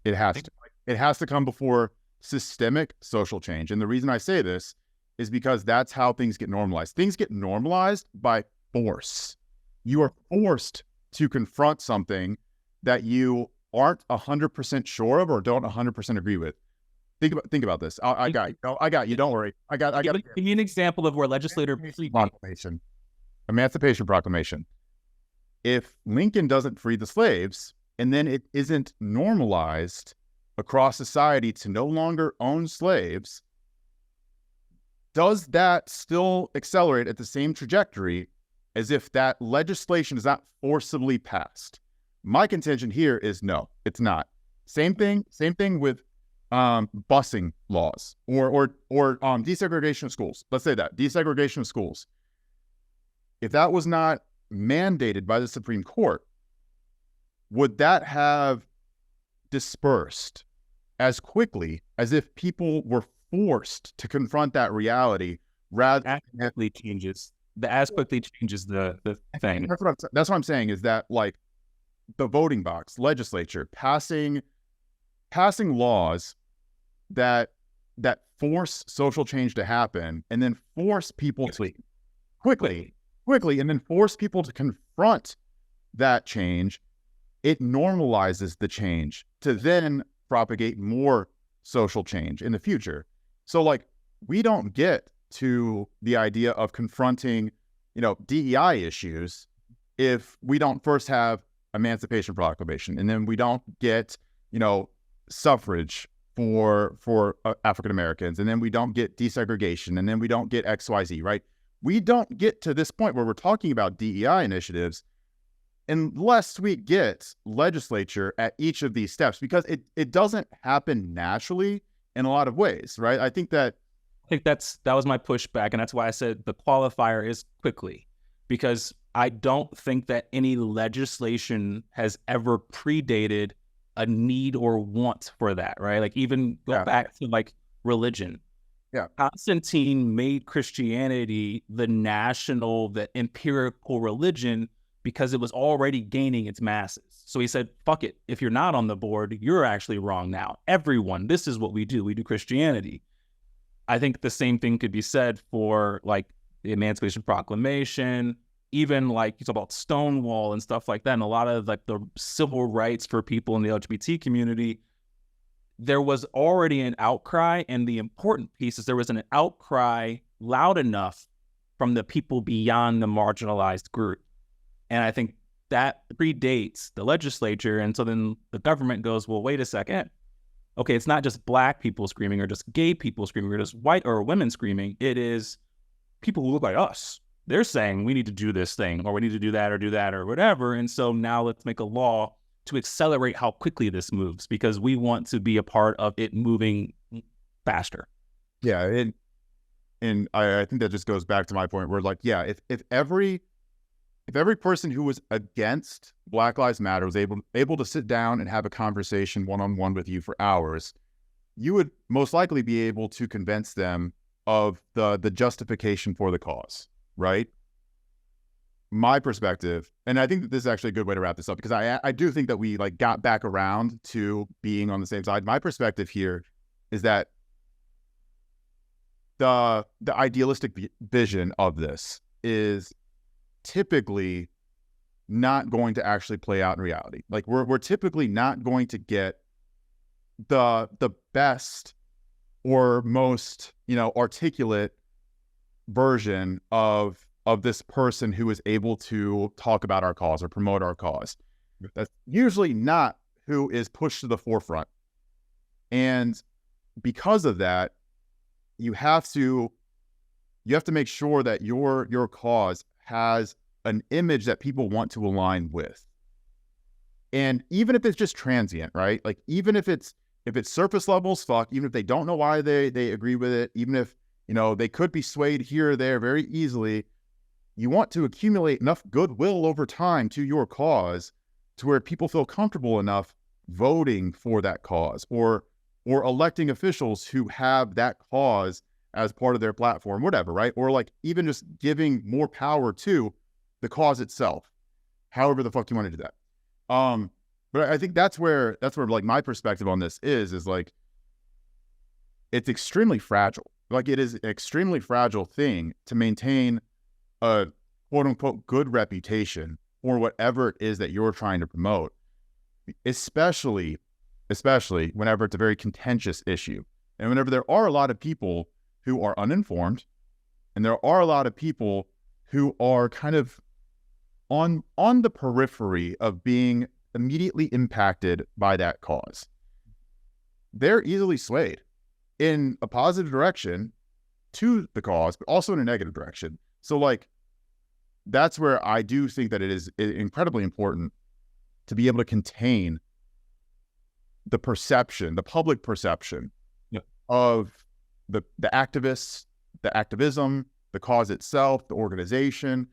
It has to come before systemic social change. And the reason I say this is because that's how things get normalized. Things get normalized by force. You are forced to confront something that you aren't 100% sure of or don't 100% agree with. Think about this. I got you. Don't worry. I got. Give me an example of where legislator Emancipation Proclamation. If Lincoln doesn't free the slaves, and then it isn't normalized across society to no longer own slaves, does that still accelerate at the same trajectory as if that legislation is not forcibly passed? My contention here is no, it's not. Same thing with busing laws or desegregation of schools. Let's say that desegregation of schools. If that was not mandated by the Supreme Court, would that have dispersed as quickly as if people were forced to confront that reality rather as quickly changes the thing? That's what I'm saying is that, like, the voting box, legislature passing laws that force social change to happen and then force people quickly and then force people to confront that change, it normalizes the change to then propagate more social change in the future. So, like, we don't get to the idea of confronting, DEI issues if we don't first have Emancipation Proclamation, and then we don't get, suffrage for African Americans, and then we don't get desegregation, and then we don't get XYZ, right? We don't get to this point where we're talking about DEI initiatives unless we get legislature at each of these steps, because it doesn't happen naturally in a lot of ways, right? I think that was my pushback, and that's why I said the qualifier is quickly, because I don't think that any legislation has ever predated a need or want for that, right? Like, even go back to like religion. Yeah. Constantine made Christianity the empirical religion because it was already gaining its masses. So he said, fuck it. If you're not on the board, you're actually wrong now. Everyone, this is what we do. We do Christianity. I think the same thing could be said for like the Emancipation Proclamation, even like you talk about Stonewall and stuff like that. And a lot of like the civil rights for people in the LGBT community, there was already an outcry. And the important piece is there was an outcry loud enough from the people beyond the marginalized group. And I think that predates the legislature. And so then the government goes, well, wait a second. Okay, it's not just Black people screaming or just gay people screaming or just white or women screaming. It is people who look like us. They're saying we need to do this thing, or we need to do that or whatever. And so now let's make a law to accelerate how quickly this moves, because we want to be a part of it moving faster. Yeah. And I think that just goes back to my point where, like, yeah, if every person who was against Black Lives Matter was able to sit down and have a conversation one-on-one with you for hours, you would most likely be able to convince them of the justification for the cause, right? My perspective, and I think that this is actually a good way to wrap this up, because I do think that we like got back around to being on the same side. My perspective here is that the idealistic vision of this is typically not going to actually play out in reality. Like, we're typically not going to get the best or most, articulate version of this person who is able to talk about our cause or promote our cause. That's usually not who is pushed to the forefront. And because of that, you have to make sure that your cause has an image that people want to align with. And even if it's just transient, right? Like, even if it's surface level as fuck, even if they don't know why they agree with it, even if, they could be swayed here or there very easily, you want to accumulate enough goodwill over time to your cause to where people feel comfortable enough voting for that cause or electing officials who have that cause as part of their platform, whatever, right? Or like even just giving more power to the cause itself, however the fuck you want to do that. But I think that's where like my perspective on this is like, it's extremely fragile. Like, it is an extremely fragile thing to maintain a quote unquote good reputation or whatever it is that you're trying to promote. especially whenever it's a very contentious issue. And whenever there are a lot of people who are uninformed, and there are a lot of people who are kind of on the periphery of being immediately impacted by that cause, they're easily swayed in a positive direction to the cause, but also in a negative direction. So like, that's where I do think that it is incredibly important to be able to contain the perception, the public perception of the activists, the activism, the cause itself, the organization.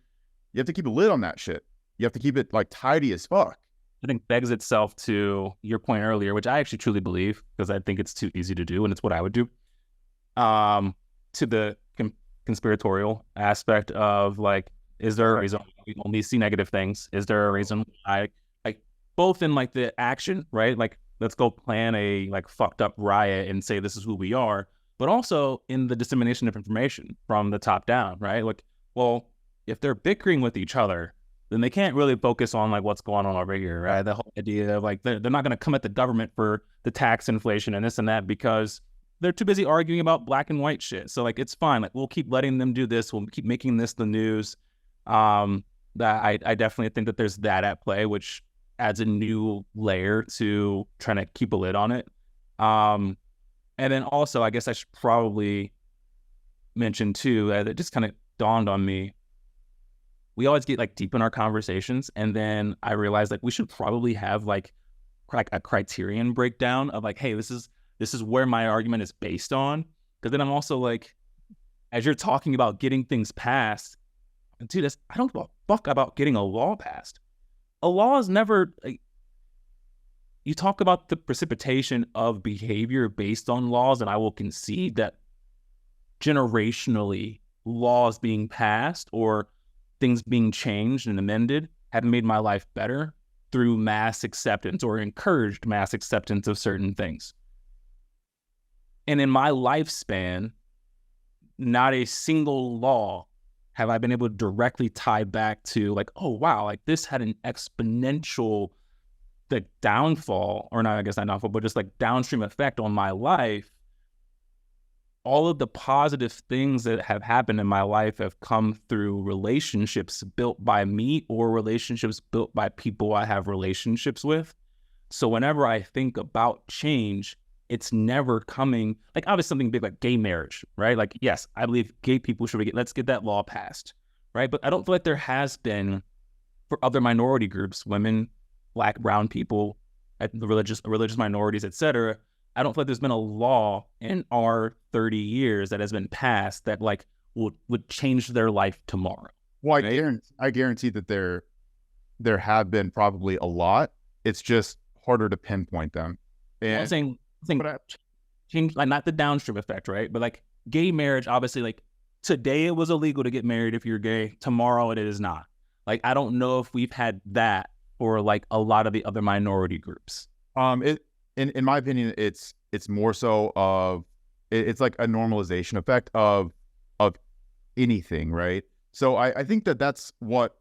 You have to keep a lid on that shit. You have to keep it like tidy as fuck. I think begs itself to your point earlier, which I actually truly believe, because I think it's too easy to do, and it's what I would do, to the conspiratorial aspect of like, is there a reason we only see negative things? Is there a reason I like both in like the action, right? Like, let's go plan a like fucked up riot and say this is who we are, but also in the dissemination of information from the top down, right? Like, well, if they're bickering with each other, then they can't really focus on like what's going on over here, right? The whole idea of like, they're not going to come at the government for the tax inflation and this and that because they're too busy arguing about black and white shit. So like, it's fine. Like, we'll keep letting them do this. We'll keep making this the news. That I definitely think that there's that at play, which adds a new layer to trying to keep a lid on it. And then also, I guess I should probably mention too, that it just kind of dawned on me. We always get like deep in our conversations, and then I realized like we should probably have like a criterion breakdown of like, hey, this is where my argument is based on. Because then I'm also like, as you're talking about getting things passed, dude, I don't give a fuck about getting a law passed. A law is never like, you talk about the precipitation of behavior based on laws, and I will concede that generationally laws being passed or things being changed and amended have made my life better through mass acceptance or encouraged mass acceptance of certain things. And in my lifespan, not a single law have I been able to directly tie back to like, oh, wow, like this had an exponential the downfall, or not, I guess not downfall, but just like downstream effect on my life. All of the positive things that have happened in my life have come through relationships built by me or relationships built by people I have relationships with. So whenever I think about change, it's never coming, like obviously something big like gay marriage, right? Like, yes, I believe gay people should let's get that law passed, right? But I don't feel like there has been for other minority groups, women, Black, brown people, the religious minorities, etc. I don't feel like there's been a law in our 30 years that has been passed that like would change their life tomorrow. Well, I guarantee that there have been probably a lot. It's just harder to pinpoint them. And I'm saying change, like not the downstream effect, right? But like gay marriage, obviously, like today it was illegal to get married if you're gay. Tomorrow it is not. Like I don't know if we've had that for like a lot of the other minority groups. In my opinion, it's more so of it's like a normalization effect of anything, right? So I think that's what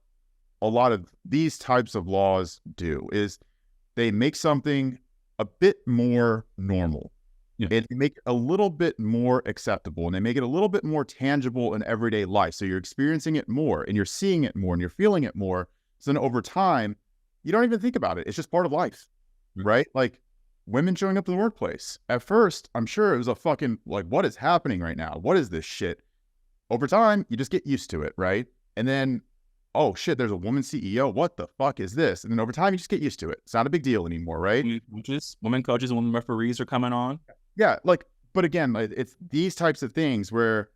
a lot of these types of laws do is they make something a bit more normal. Yeah. And they make it a little bit more acceptable, and they make it a little bit more tangible in everyday life. So you're experiencing it more, and you're seeing it more, and you're feeling it more. So then over time, you don't even think about it. It's just part of life, right? Like women showing up to the workplace. At first, I'm sure it was a fucking like, what is happening right now? What is this shit? Over time, you just get used to it, right? And then, oh shit, there's a woman CEO. What the fuck is this? And then over time, you just get used to it. It's not a big deal anymore, right? Women coaches and women referees are coming on. Yeah, like, but again, it's these types of things where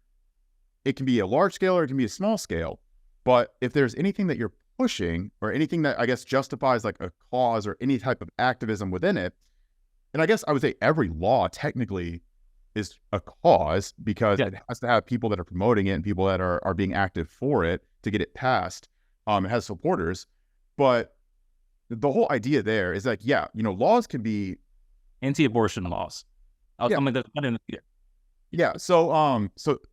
it can be a large scale or it can be a small scale. But if there's anything that you're pushing or anything that I guess justifies like a cause or any type of activism within it, and I guess I would say every law technically is a cause because it has to have people that are promoting it and people that are being active for it to get it passed. It has supporters, but the whole idea there is like, yeah, you know, laws can be anti-abortion laws. Yeah. So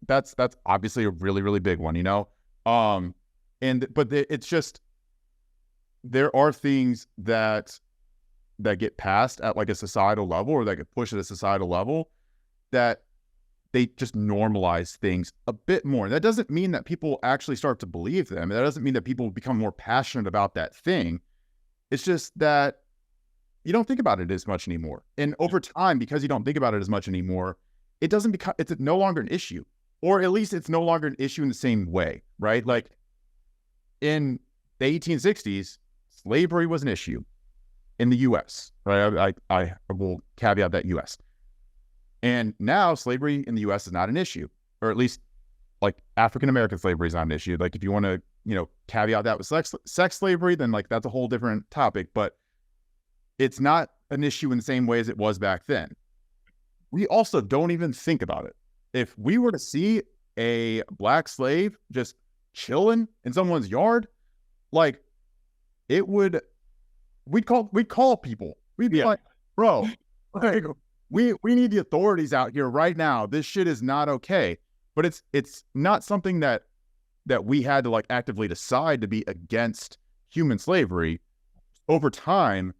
that's obviously a really, really big one, you know? But it's just, there are things that that get passed at like a societal level, or that get pushed at a societal level, that they just normalize things a bit more. That doesn't mean that people actually start to believe them. That doesn't mean that people become more passionate about that thing. It's just that you don't think about it as much anymore. And over time, because you don't think about it as much anymore, it doesn't become, it's no longer an issue, or at least it's no longer an issue in the same way, right? Like in the 1860s, slavery was an issue in the US, right? I will caveat that US. And now slavery in the US is not an issue, or at least like African-American slavery is not an issue. Like if you want to, caveat that with sex slavery, then like that's a whole different topic, but it's not an issue in the same way as it was back then. We also don't even think about it. If we were to see a black slave just chilling in someone's yard, like we'd call people. We'd be like, bro, like we need the authorities out here right now. This shit is not okay. But it's not something that we had to like actively decide to be against human slavery. Over time,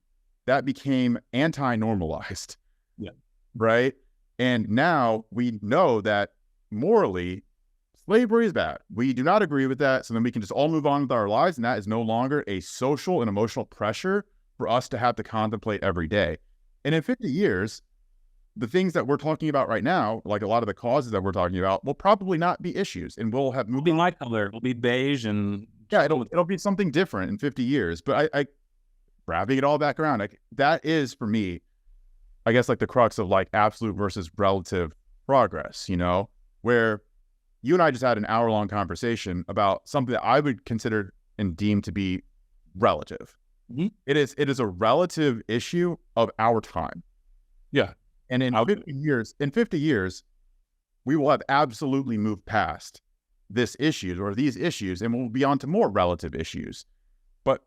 that became anti-normalized. Yeah. Right. And now we know that morally, slavery is bad. We do not agree with that. So then we can just all move on with our lives. And that is no longer a social and emotional pressure for us to have to contemplate every day. And in 50 years, the things that we're talking about right now, like a lot of the causes that we're talking about, will probably not be issues, and we'll have it'll be light color, it'll be beige, and yeah, it'll be something different in 50 years. But I wrapping it all back around, like that is for me, I guess, like the crux of like absolute versus relative progress, where you and I just had an hour-long conversation about something that I would consider and deem to be relative. Mm-hmm. It is a relative issue of our time. Yeah. And in 50 years, we will have absolutely moved past these issues, and we'll be on to more relative issues. But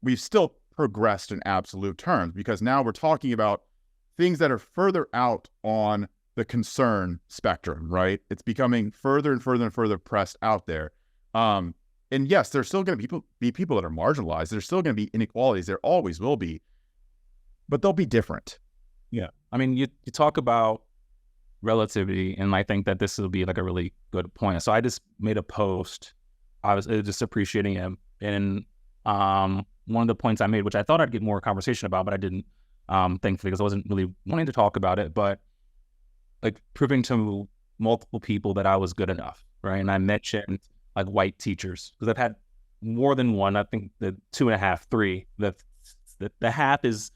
we've still progressed in absolute terms, because now we're talking about things that are further out on the concern spectrum, right? It's becoming further and further and further pressed out there. And yes, there's still going to be people that are marginalized. There's still going to be inequalities. There always will be, but they'll be different. Yeah. I mean, you talk about relativity, and I think that this will be like a really good point. So I just made a post. I was just appreciating him. And one of the points I made, which I thought I'd get more conversation about, but I didn't, thankfully, because I wasn't really wanting to talk about it, but like proving to multiple people that I was good enough, right? And I mentioned like white teachers, because I've had more than one. I think the 2.5, 3, the half is,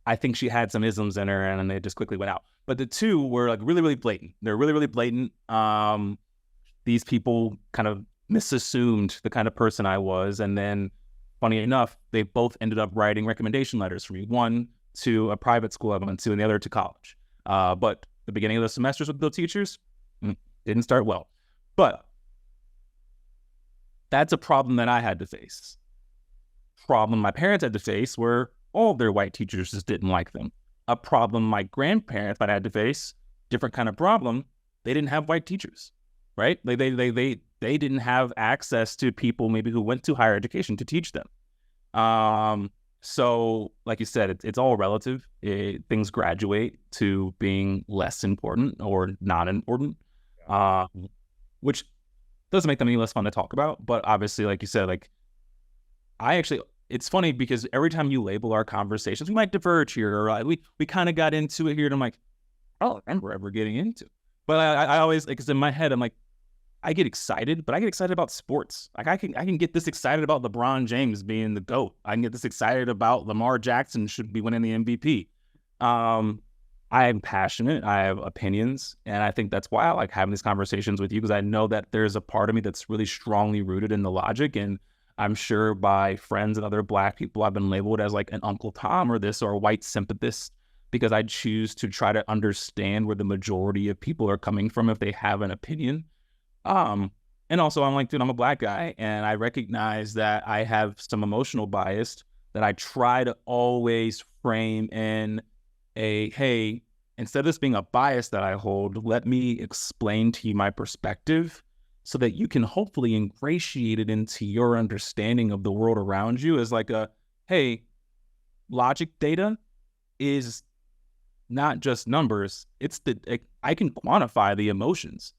I think she had some isms in her, and they just quickly went out. But the 2 were like really, really blatant. They're really, really blatant. These people kind of misassumed the kind of person I was. And then, funny enough, they both ended up writing recommendation letters for me. One to a private school I went to, and the other to college. But the beginning of the semesters with the teachers didn't start well. But that's a problem that I had to face. Problem my parents had to face were all their white teachers just didn't like them. A problem my grandparents had to face, different kind of problem. They didn't have white teachers, right? They didn't have access to people maybe who went to higher education to teach them. So like you said, it's all relative. Things graduate to being less important or not important, which doesn't make them any less fun to talk about. But obviously, like you said, like it's funny because every time you label our conversations, we might diverge here, or we kind of got into it here, and I'm like, I don't remember ever getting into it. But I always, like, 'cause in my head, I'm like, I get excited, but I get excited about sports. Like I can get this excited about LeBron James being the GOAT. I can get this excited about Lamar Jackson should be winning the MVP. I am passionate. I have opinions, and I think that's why I like having these conversations with you, because I know that there's a part of me that's really strongly rooted in the logic. And I'm sure by friends and other Black people, I've been labeled as like an Uncle Tom or this, or a white sympathist, because I choose to try to understand where the majority of people are coming from if they have an opinion. And also I'm like, dude, I'm a Black guy, and I recognize that I have some emotional bias that I try to always frame in a, hey, instead of this being a bias that I hold, let me explain to you my perspective so that you can hopefully ingratiate it into your understanding of the world around you as like a, hey, logic, data, is not just numbers. I can quantify the emotions.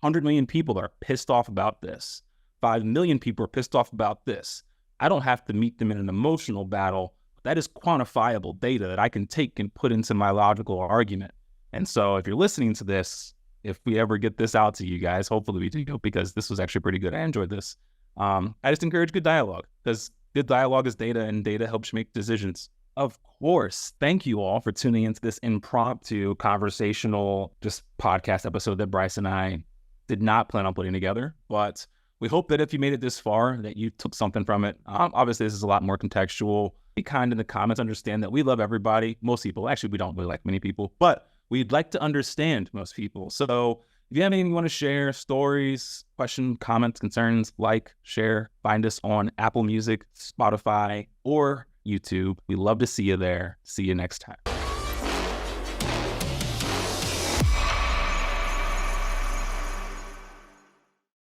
100 million people are pissed off about this. 5 million people are pissed off about this. I don't have to meet them in an emotional battle. That is quantifiable data that I can take and put into my logical argument. And so if you're listening to this, if we ever get this out to you guys, hopefully we do, because this was actually pretty good. I enjoyed this. I just encourage good dialogue, because good dialogue is data, and data helps you make decisions. Of course, thank you all for tuning into this impromptu conversational just podcast episode that Bryce and I did not plan on putting together, but we hope that if you made it this far, that you took something from it. Obviously, this is a lot more contextual. Be kind in the comments. Understand that we love everybody. Most people. Actually, we don't really like many people, but we'd like to understand most people. So if you have anything you want to share, stories, questions, comments, concerns, like, share, find us on Apple Music, Spotify, or YouTube. We love to see you there. See you next time.